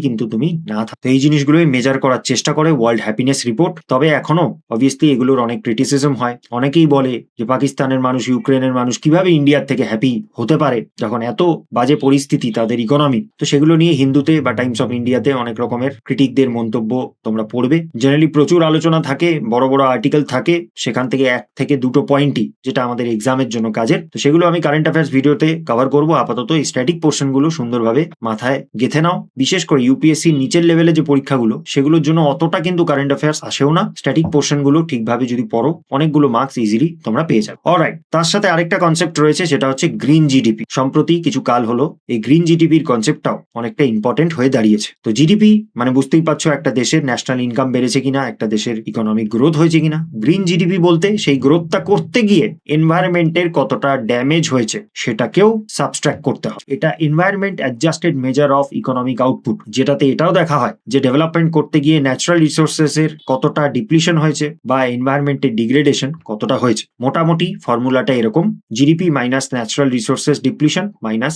কিন্তু তুমি না থাকো। তো এই জিনিসগুলোই মেজার করার চেষ্টা করে ওয়ার্ল্ড হ্যাপিনেস রিপোর্ট। তবে এখনো অবভিয়াসলি এগুলোর অনেক ক্রিটিসিজম হয়। অনেকেই বলে যে পাকিস্তানের মানুষ, ইউক্রেনের মানুষ কিভাবে ইন্ডিয়ার থেকে হ্যাপি হতে পারে যখন এত বাজে পরিস্থিতি তাদের ইকোনমি। তো সেগুলো নিয়ে হিন্দুতে বা টাইমস অফ ইন্ডিয়াতে অনেক রকমের ক্রিটিকদের মন্তব্য তোমরা পড়বে। জেনারেলি প্রচুর আলোচনা থাকে, বড় বড় আর্টিকেল থাকে, সেখান থেকে 1 থেকে 2টো পয়েন্টই যেটা আমাদের এক্সামের জন্য কাজের। তো সেগুলো আমি কারেন্ট অ্যাফেয়ার্স ভিডিওতে কভার করবো। আপাতত এই স্ট্যাটিক পোর্শনগুলো সুন্দরভাবে মাথায় গেঁথে নাও। বিশেষ করে ইউপিএসসি নিচের লেভেলে যে পরীক্ষাগুলো সেগুলোর জন্য অতটা কিন্তু কারেন্ট অ্যাফেয়ার্স আসেও না। স্ট্যাটিক পোর্শনগুলো ঠিকভাবে যদি পড়ো অনেকগুলো মার্কস ইজিলি তোমরা পেয়ে যাবে। অলরাইট, তার সাথে আরেকটা কনসেপ্ট রয়েছে, সেটা হচ্ছে গ্রিন জিডিপি। সম্প্রতি কিছু কাল হলো এই গ্রিন জিডিপির কনসেপ্টটাও অনেকটা ইম্পর্টেন্ট হয়ে দাঁড়িয়েছে। তো জিডিপি মানে বুঝতেই পারছো একটা দেশের ন্যাশনাল ইনকাম বেড়েছে কিনা, একটা দেশের ইকোনমিক গ্রোথ হয়েছে কিনা। গ্রিন জিডিপি বলতে সেই গ্রোথটা করতে গিয়ে এনভায়রনমেন্টের কতটা ড্যামেজ হয়েছে সেটাকেও সাবস্ট্রাক্ট করতে হয়। এটা environment adjusted measure of economic output, যেটাতে এটাও দেখা হয় যে ডেভেলপমেন্ট করতে গিয়ে ন্যাচারাল রিসোর্সেসের কতটা ডিপ্লিশন হয়েছে বা এনভায়রনমেন্টের ডিগ্রেডেশন কতটা হয়েছে। মোটামুটি ফর্মুলাটা এরকম, GDP minus natural resources depletion minus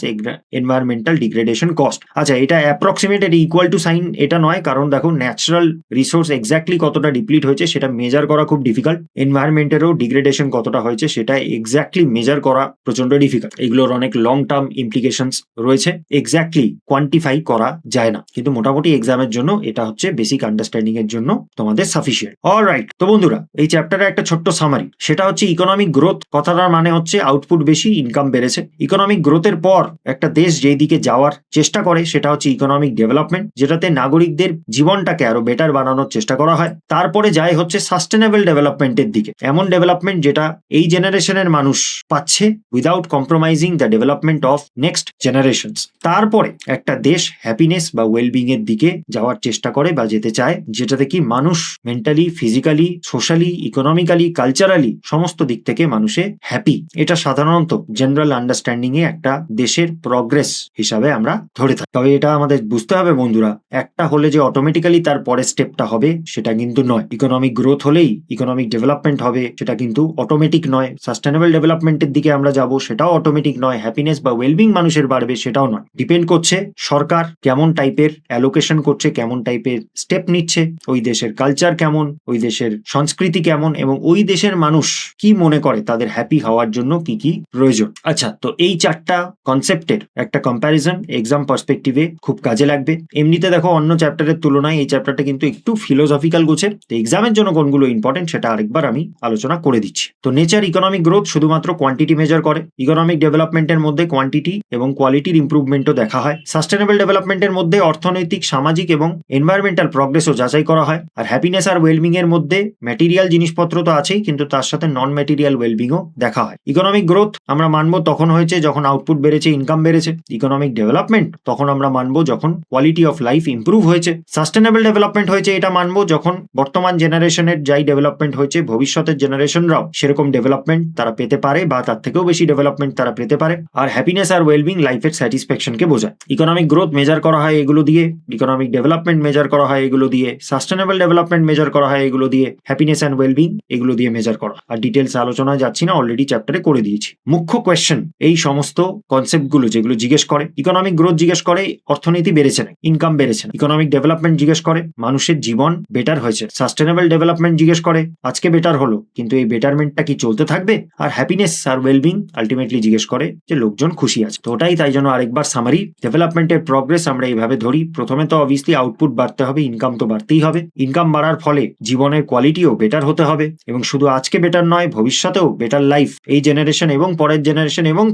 environmental degradation cost. আচ্ছা, এটা অ্যাপ্রক্সিমেট, এটা ইকুয়াল টু সাইন এটা নয়, কারণ দেখো ন্যাচারাল রিসোর্স এক্স্যাক্টলি কতটা ডিপ্লিট হয়েছে সেটা মেজার করা খুব ডিফিকাল্ট। এনভায়রনমেন্টেরও ডিগ্রেডেশন কতটা হয়েছে সেটা এক্স্যাক্টলি মেজার করা প্রচন্ড ডিফিকাল্ট। এগুলোর অনেক লং টার্ম ইমপ্লিকেশনস রয়েছে, এক্স্যাক্টলি কোয়ান্টিফাই করা যায় না, কিন্তু মোটামুটি এক্সামের জন্য এটা হচ্ছে বেসিক আন্ডারস্ট্যান্ডিং এর জন্য তোমাদের সাফিসিয়েন্ট। অলরাইট, তো বন্ধুরা এই চ্যাপ্টারে একটা ছোট্ট সামারি, সেটা হচ্ছে ইকোনমিক গ্রোথ কথাটার মানে হচ্ছে আউটপুট বেশি, ইনকাম বেড়েছে। ইকোনমিক গ্রোথের পর একটা দেশ যেই দিকে যাওয়ার চেষ্টা করে সেটা হচ্ছে ইকোনমিক ডেভেলপমেন্ট, যেটাতে নাগরিকদের জীবনটাকে আরো বেটার বানানোর চেষ্টা করা হয়। তারপরে যায় হচ্ছে সাস্টেনেবল ডেভেলপমেন্টের দিকে, এমন ডেভেলপমেন্ট যেটা এই জেনারেশনের মানুষ পাচ্ছে without compromising the development of next generations. তারপরে একটা দেশ হ্যাপিনেস বা ওয়েলবিং এর দিকে যাওয়ার চেষ্টা করে বা যেতে চায়, যেটাতে কি মানুষ mentally, physically, socially, economically, culturally সমস্ত দিক থেকে মানুষে হ্যাপি। এটা সাধারণত জেনারেল আন্ডারস্ট্যান্ডিং এ একটা দেশের প্রগ্রেস হিসাবে আমরা ধরে থাকি। তবে এটা আমাদের বুঝতে হবে বন্ধুরা, একটা হলে যে অটোমেটিক্যালি তার পরের স্টেপটা হবে সেটা কিন্তু নয়। ইকোনমিক গ্রোথ হলেই ইকোনমিক ডেভেলপমেন্ট হবে সেটা কিন্তু অটোমেটিক নয়। সাস্টেনেবল ডেভেলপমেন্টের দিকে আমরা যাব সেটাও অটোমেটিক নয়। হ্যাপিনেস বা ওয়েলবিং মানুষের বাড়বে সেটাও নয়। ডিপেন্ড করছে সরকার কেমন টাইপের অ্যালোকেশন করছে, কেমন টাইপের স্টেপ নিচ্ছে, ওই দেশের কালচার কেমন, ওই দেশের সংস্কৃতি কেমন, এবং ওই দেশের মানুষ কি মনে করে তাদের হ্যাপি হওয়ার জন্য কি কি প্রয়োজন। আচ্ছা, তো এই 4টা কনসেপ্টের একটা কম্প্যারিজন এক্সাম পার্সপেক্টিভে খুব কাজে লাগবে। এমনিতে দেখো অন্য চ্যাপ্টারের তুলনায় এই চ্যাপ্টারটা কিন্তু একটু ফিলোসফিক্যাল গোছের। তো এক্সামের জন্য কোনগুলো ইম্পর্টেন্ট সেটা আরেকবার আমি আলোচনা করে দিচ্ছি। তো নেচার ইকোনমিক গ্রোথ শুধুমাত্র কোয়ান্টিটি মেজার করে। ইকোনমিক ডেভেলপমেন্টের মধ্যে কোয়ান্টিটি এবং কোয়ালিটির ইমপ্রুভমেন্টও দেখা হয়। সাস্টেনেবল ডেভেলপমেন্টের মধ্যে অর্থনৈতিক, সামাজিক এবং এনভায়রনমেন্টাল প্রগ্রেসও যাচাই করা হয়। আর হ্যাপিনেস আর ওয়েলবিং এর মধ্যে ম্যাটেরিয়াল জিনিসপত্র তো আছেই, কিন্তু তার সাথে নন ম্যাটেরিয়াল ওয়েলবিংও দেখা হয়। ইকোনমিক গ্রোথ আমরা মানবো তখন হয়েছে যখন আউটপুট বেড়েছে, ইনকাম বেড়েছে। ইকোনমিক ডেভেলপমেন্ট তখন আমরা মানবো যখন কোয়ালিটি অফ লাইফ ইমপ্রুভ হয়েছে। সাস্টেনেবল ডেভেলপমেন্ট হয়েছে এটা মানবো যখন বর্তমান জেনারেশনের যাই ডেভেলপমেন্ট হয়েছে ভবিষ্যতের জেনারেশনরাও সেরকম ডেভেলপমেন্ট তারা পেতে পারে বা তার থেকেও বেশি ডেভেলপমেন্ট তারা পেতে পারে। আর হ্যাপিনেস আর ওয়েলবিং লাইফের স্যাটিসফ্যাকশনকে বোঝায়। ইকোনমিক গ্রোথ মেজার করা হয় এগুলো দিয়ে, ইকোনমিক ডেভেলপমেন্ট মেজার করা হয় এগুলো দিয়ে, সাস্টেনেবল ডেভেলপমেন্ট মেজার করা হয় এগুলো দিয়ে, হ্যাপিনেস অ্যান্ড ওয়েলবিং এগুলো দিয়ে মেজার করা। আর ডিটেলস আলোচনায় যাচ্ছি না, অলরেডি চ্যাপ্টারে করে দিয়েছি। মুখ্য কোয়েশ্চেন এই সমস্ত কনসেপ্টগুলো যেগুলো জিজ্ঞেস করে, ইকোনমিক গ্রোথ জিজ্ঞেস করে অর্থনীতি বেড়েছে না, ইনকাম বেড়েছে না। ইকোনমিক ডেভেলপমেন্ট জিজ্ঞেস করে মানুষের জীবন বেটার হয়েছে। সাস্টেনেবল ডেভেলপমেন্ট জিজ্ঞেস করে আজকে বেটার হলো কিন্তু এই বেটারমেন্টটা কি চলতে থাকবে। আর হ্যাপিনেস আর ওয়েলবিং আলটিমেটলি জিজ্ঞেস করে যে লোকজন খুশি আছে। তো ওটাই, তাই জন্য আরেকবার সামারি, ডেভেলপমেন্টের প্রগ্রেস আমরা এইভাবে ধরি। প্রথমে তো অবভিয়াসলি আউটপুট বাড়তে হবে, ইনকাম তো বাড়তেই হবে। ইনকাম বাড়ার ফলে জীবনের কোয়ালিটিও বেটার হতে হবে, এবং শুধু আজকে বেটার নয় ভবিষ্যতেও বেটার লাইফ এই জেনারেশন এবং পরের জেনারেশন এবং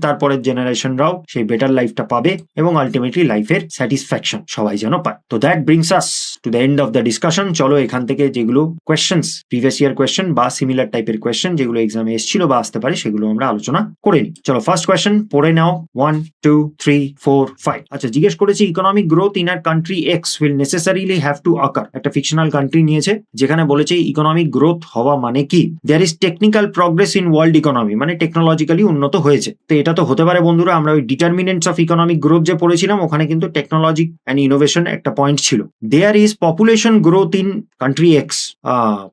তারপরের জেনারেশনরাও সেই বেটার লাইফটা পাবে, এবং আলটিমেটলি লাইফের স্যাটিসফ্যাকশন সবাই যেন পায়। তো that brings us to the end of the discussion. চলো এখান থেকে যেগুলো কোয়েশ্চেন্স, প্রিভিয়াস ইয়ার কোয়েশ্চেন বা সিমিলার টাইপের কোয়েশ্চেন যেগুলো এক্সামে এসেছিল বা আসতে পারে সেগুলো আমরা আলোচনা করে নিই। চলো ফার্স্ট কোয়েশ্চেন পড়ে নাও। 1 2 3 4 5। আচ্ছা, জিজ্ঞেস করেছি economic growth in our country X will necessarily have to আকার। একটা ফিকশনাল কান্ট্রি নিয়েছে যেখানে বলেছে ইকোনমিক গ্রোথ হওয়া মানে কি, there is technical progress in world economy, মানে টেকনোলজিক্যালি উন্নত হয়েছে। তো এটা তো হতে পারে বন্ধুরা, আমরা ওই ডিটারমিনেন্টস অফ ইকোনমিক গ্রোথ যে পড়েছিলাম ওখানে কিন্তু টেকনোলজি অ্যান্ড ইনোভেশন একটা পয়েন্ট ছিল। There is population growth in country X.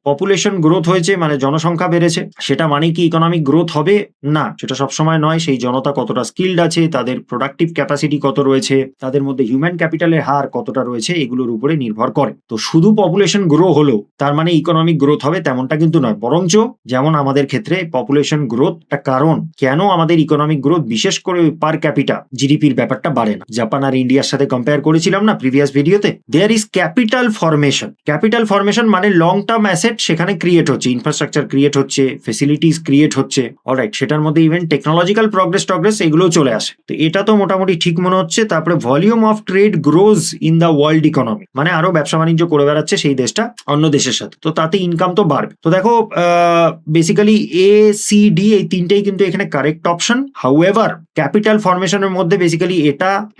Population growth হয়েছে মানে জনসংখ্যা বেড়েছে, সেটা মানে কি ইকোনমিক গ্রোথ হবে না, সেটা সবসময় নয়। সেই জনতা জনতা কতটা স্কিলড আছে, তাদের প্রোডাক্টিভ ক্যাপাসিটি কত রয়েছে, তাদের মধ্যে হিউম্যান ক্যাপিটালের হার কতটা রয়েছে, এগুলোর উপরে নির্ভর করে। তো শুধু পপুলেশন গ্রো হলো তার মানে ইকোনমিক গ্রোথ হবে তেমনটা কিন্তু নয়, বরঞ্চ যেমন আমাদের ক্ষেত্রে পপুলেশন গ্রোথটা কারণ কেন আমাদের ইকোনমিক গ্রোথ বিশেষ করে পার ক্যাপিটা জিডিপির ব্যাপারটা বাড়ে না। জাপান আর ইন্ডিয়ার সাথে কম্পেয়ার করেছিলাম না প্রিভিয়াস ভিডিওতে। There is capital formation. Capital formation মানে লং টার্ম অ্যাসেট সেখানে ক্রিয়েট হচ্ছে, ইনফ্রাস্ট্রাকচার ক্রিয়েট হচ্ছে, ফেসিলিটিস ক্রিয়েট হচ্ছে, অলরাইট, সেটার মধ্যে ইভেন টেকনোলজিক্যাল প্রগ্রেস এগুলোও চলে আসে। তো এটা তো মোটামুটি ঠিক মনে হচ্ছে। তারপরে volume of trade grows in the world economy, মানে আরো ব্যবসা বাণিজ্য করে বেড়াচ্ছে সেই দেশটা অন্য দেশের সাথে, তো তাতে ইনকাম তো বাড়বে। তো দেখো বেসিক্যালি এ সি ডি এই তিনটেই কিন্তু এখানে কারেক্ট অপশন। হাউএভার ক্যাপিটাল ফরমেশনের মধ্যে বেসিক্যালি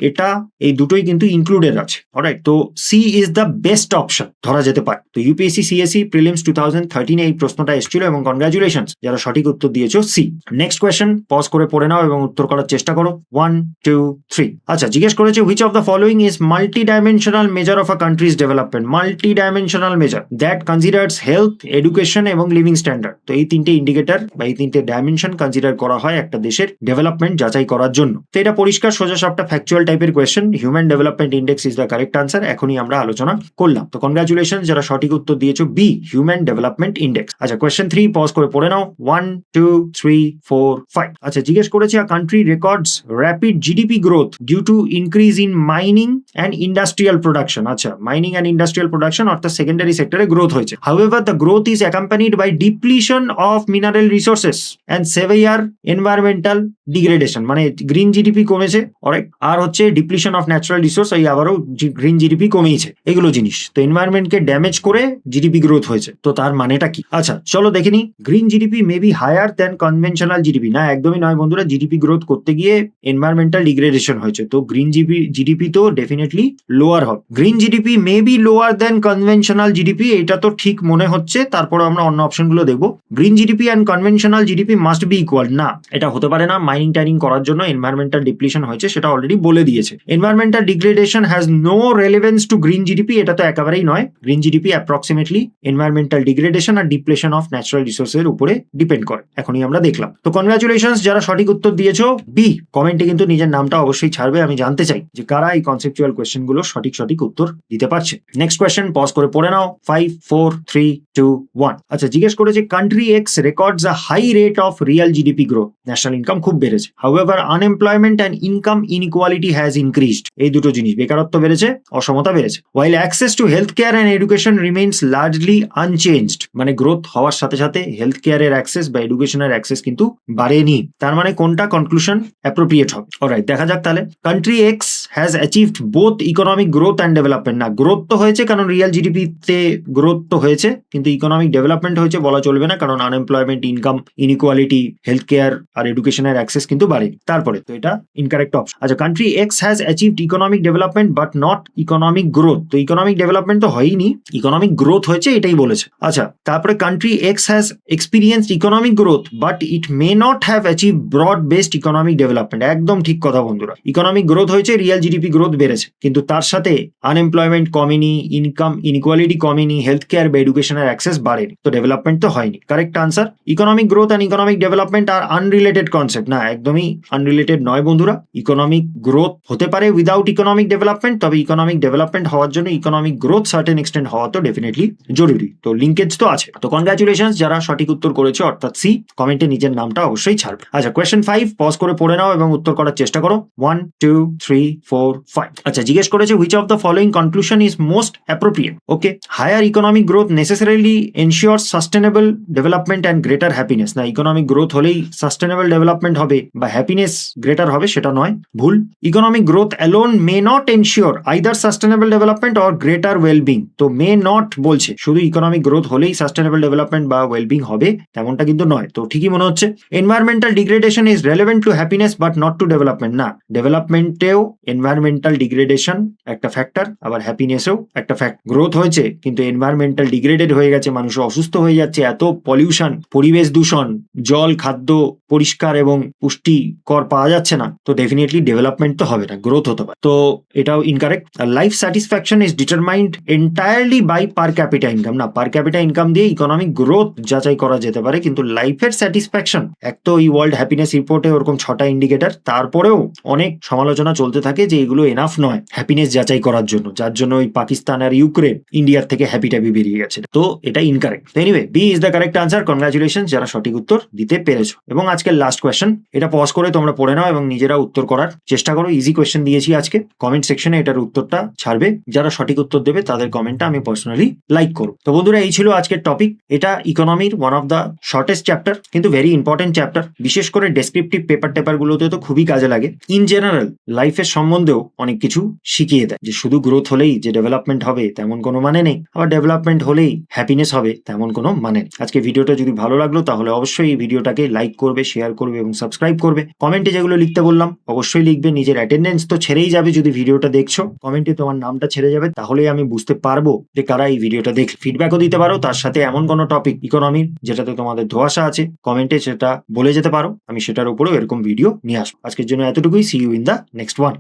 এটা এই দুটোই কিন্তু ইনক্লুডেড আছে, অলরাইট। তো C is the best option ধরা যেতে পারে। তো ইউপিএসসি সিএসসি প্রিলিমস 2013 এই প্রশ্নটা এসেছিল এবং কনগ্রাচুলেশনস যারা সঠিক উত্তর দিয়েছো সি। নেক্সট কোয়েশ্চেন পজ করে পড়ে নাও এবং উত্তর করার চেষ্টা করো। 1 2 3। আচ্ছা, জিজ্ঞেস করেছে which of the following is multi dimensional measure of a countries development. Multi dimensional measure that considers health, education এবং লিভিং স্ট্যান্ডার্ড। তো এই তিনটে ইন্ডিকেটর বা এই তিনটে ডাইমেনশন কনসিডার করা হয় একটা দেশের ডেভেলপমেন্ট যাচাই করার জন্য। তো এটা পরিষ্কার সোজা সাপটা ফ্যাকচুয়াল টাইপের question. Human development index is the correct answer, এখনই আমরা আলোচনা করলাম। তো কনগ্রাচুলেশন যারা সঠিক উত্তর দিয়েছো বি, হিউম্যান ডেভেলপমেন্ট ইন্ডেক্স। আচ্ছা, কোয়েশ্চেন 3 পজ করে পড়ে নাও। 1 2 3 4 5। আচ্ছা, জিজ্ঞেস করেছে a country records rapid GDP growth due to increase in mining and industrial production. আচ্ছা, মাইনিং অ্যান্ড ইন্ডাস্ট্রিয়াল প্রোডাকশন অর্থাৎ সেকেন্ডারি সেক্টরে গ্রোথ হয়েছে। However the growth is accompanied by depletion of mineral resources and severe environmental degradation, মানে green GDP কমেছে, alright, আর হচ্ছে depletion of natural resource, এই আবারও গ্রিন জিডিপি কমেছে, এগুলো জিনিস। তো এনভায়রনমেন্টকে ড্যামেজ করে জিডিপি গ্রোথ হয়েছে, তো তার মানেটা কি? আচ্ছা চলো দেখে নি। Green GDP may be higher than conventional GDP. না, একদমই নয় বন্ধুরা, জিডিপি গ্রোথ করতে গিয়ে এনভায়রনমেন্টাল ডিগ্রেডেশন হয়েছে, তো গ্রিন জিডিপি তো ডেফিনেটলি লোয়ার হবে। Green GDP may B lower than conventional GDP, এটা তো ঠিক মনে হচ্ছে। তারপর আমরা অন্য অপশনগুলো দেখবো। Green GDP and conventional GDP must be equal, না এটা হতে পারে না। মাইনিং টাইনিং করার জন্য এনভায়রনমেন্টাল ডিপ্লিশন হয়েছে, সেটা অলরেডি বলে দিয়েছে। Environmental degradation has no relevance to green GDP, এটা তো একেবারেই নয়। Green GDP approximately environmental degradation আর ডিপ্লেশন অফ ন্যাচারাল রিসোর্সের উপরে ডিপেন্ড করে, এখনই আমরা দেখলাম। তো কনগ্রাচুলেশনস যারা সঠিক উত্তর দিয়েছো বি। কমেন্টে কিন্তু নিজের নামটা অবশ্যই ছাড়বে, আমি জানতে চাই যে কারা এই কনসেপচুয়াল কোয়েশ্চেন গুলো সঠিক উত্তর দিতে পারছে। নেক্সট কোয়েশ্চেন পজ করে পড়ে নাও। 5 4 3 2 1। আচ্ছা, জিজ্ঞেস করেছে country X records a high rate of real GDP growth. National income খুব বেড়েছে। However unemployment and income inequality has increased. এই দুটো জিনিস, বেকারত্ব বেড়েছে, অসমতা বেড়েছে। While access to health care and education remains largely unchanged, মানে গ্রোথ হওয়ার সাথে সাথে হেলথ কেয়ারের অ্যাক্সেস বা এডুকেশনের অ্যাক্সেস কিন্তু বাড়েনি। তার মানে কোনটা কনক্লুশন অ্যাপ্রোপ্রিয়েট হবে? অলরাইট, দেখা যাক তাহলে। Country X has achieved both economic growth and development. না, গ্রোথ তো হয়েছে, কারণ রিয়েল জিডিপিতে গ্রোথ তো হয়েছে, কিন্তু ইকোনমিক ডেভেলপমেন্ট হয়েছে বলা চলবে না, কারণ unemployment, income inequality, health care আর এডুকেশনের অ্যাক্সেস কিন্তু বাড়েনি। তারপরে তো এটা ইনকারেক্ট অপশন। আচ্ছা, country X has achieved economic development but not economic growth. তো ইকোনমিক ডেভেলপমেন্ট তো হয়নি, ইকোনমিক গ্রোথ হয়েছে, এটাই বলেছে। আচ্ছা, তারপরে country X has experienced economic growth but it may not have achieve broad based economic development. একদম ঠিক কথা বন্ধুরা, ইকোনমিক গ্রোথ হয়েছে, রিয়েল জিডিপি গ্রোথ বেড়েছে, কিন্তু তার সাথে আনএমপ্লয়মেন্ট কমেনি, ইনকাম ইনইকুয়ালিটি কমেনি, হেলথ কেয়ার বা এডুকেশনের অ্যাক্সেস বাড়েনি, তো ডেভেলপমেন্ট তো হয়নি। Correct answer. Economic growth and economic development are unrelated concept. না, একদমই আনরিলেটেড নয় বন্ধুরা। ইকোনমিক গ্রোথ হতে পারে উইদাউট ইকোনমিক ডেভেলপমেন্ট, তবে ইকোনমিক ডেভেলপমেন্ট হওয়ার জন্য ইকোনমিক গ্রোথ সার্টেন এক্সটেন্ট হওয়া তো ডেফিনেটলি জরুরি, তো লিঙ্কেজ তো আছে। তো কনগ্রাচুলেশনস যারা সঠিক উত্তর করেছে অর্থাৎ সি। কমেন্টে নিজের নামটা অবশ্যই ছাড়বে। আচ্ছা, কোয়েশ্চেন 5 পজ করে পড়ে নাও এবং উত্তর করার চেষ্টা করো। 1 2 3 4 5। আচ্ছা, জিজ্ঞেস করেছে which of the following conclusion is most appropriate. Okay, higher economic growth necessarily ensure sustainable development and greater happiness. না, ইকোনমিক গ্রোথ হলেই সাস্টেনেবল ডেভেলপমেন্ট হবে বা হ্যাপিনেস গ্রেটার হবে, সেটা নয়, ভুল। Economic growth alone may not ensure either sustainable development or greater wellbeing. তো may not বলছে, শুধু ইকোনমিক গ্রোথ হলেই সাস্টেনেবল ডেভেলপমেন্ট বা ওয়েলবিং হবে তেমনটা কিন্তু নয়, তো ঠিকই মনে হচ্ছে। Environmental degradation is relevant to happiness but not to development. না, ডেভেলপমেন্টেও এনভায়রনমেন্টাল ডিগ্রেডেশন একটা ফ্যাক্টর, আবার হ্যাপিনেসও একটা ফ্যাক্টর। গ্রোথ হয়েছে কিন্তু এনভায়রনমেন্টাল ডিগ্রেডেড হয়ে গেছে, মানুষ অসুস্থ হয়ে যাচ্ছে, এত পলিউশন, পরিবেশ দূষণ, জল খাদ্য পরিষ্কার এবং পুষ্টিকর পাওয়া যাচ্ছে না, তো ডেফিনেটলি ডেভেলপমেন্ট তো হবে না, গ্রোথ হতে পারে। তো এটাও incorrect. Life satisfaction is determined entirely by per capita income. না, পার ক্যাপিটা ইনকাম দিয়ে ইকোনমিক গ্রোথ যাচাই করা যেতে পারে, কিন্তু লাইফের স্যাটিসফ্যাকশন, এক তো এই ওয়ার্ল্ড হ্যাপিনেস রিপোর্টে ওরকম 6টা ইন্ডিকেটর, তারপরেও অনেক সমালোচনা চলতে থাকে যে এগুলো এনাফ নয় হ্যাপিনেস যাচাই করার জন্য, যার জন্য ওই পাকিস্তান আর ইউক্রেন ইন্ডিয়ার থেকে হ্যাপি ট্যাপি বেরিয়ে গেছে। তো এটা incorrect. Anyway, B is the correct answer. Congratulation যারা সঠিক উত্তর দিতে পেরেছো। এবং আজকের লাস্ট কোয়েশ্চেন, এটা পজ করে তোমরা পড়ে নাও এবং নিজেরা উত্তর করার চেষ্টা করো। ইজি কোয়েশ্চেন দিয়েছি আজকে, কমেন্ট সেকশনে এটার উত্তরটা ছাড়বে। যারা সঠিক উত্তর দেবে তাদের কমেন্টটা আমি পার্সোনালি লাইক করব। তো বন্ধুরা, এই ছিল আজকের টপিক। এটা ইকোনমির one of the shortest chapter, কিন্তু ভেরি ইম্পর্টেন্ট চ্যাপ্টার। বিশেষ করে ডেসক্রিপটিভ পেপার টেপারগুলোতে তো খুবই কাজে লাগে। ইন জেনারেল লাইফের সম্বন্ধেও অনেক কিছু শিখিয়ে দেয়, যে শুধু গ্রোথ হলেই যে ডেভেলপমেন্ট হবে তেমন কোনো মানে নেই, আবার ডেভেলপমেন্ট হলেই হ্যাপিনেস হবে তেমন কোনো মানে নেই। আজকে ভিডিওটা যদি ভালো লাগলো তাহলে অবশ্যই এই ভিডিওটাকে লাইক করবে, শেয়ার করবে এবং সাবস্ক্রাইব করবে। কমেন্টে যেগুলো লিখতে বললাম অবশ্যই লিখবে। নিজের অ্যাটেন্ডেন্স তো ছেড়েই যাবে, যদি ভিডিওটা দেখছো কমেন্টে তোমার নামটা ছেড়ে যাবে, তাহলেই আমি বুঝতে পারবো যে কারা এই ভিডিওটা দেখ। ফিডব্যাকও দিতে পারো, তার সাথে এমন কোনো টপিক ইকোনমির যেটাতে তোমাদের ধোঁয়াশা আছে কমেন্টে সেটা বলে যেতে পারো, আমি সেটার উপরেও এরকম ভিডিও নিয়ে আসবো। আজকের জন্য এতটুকুই। See you in the next one.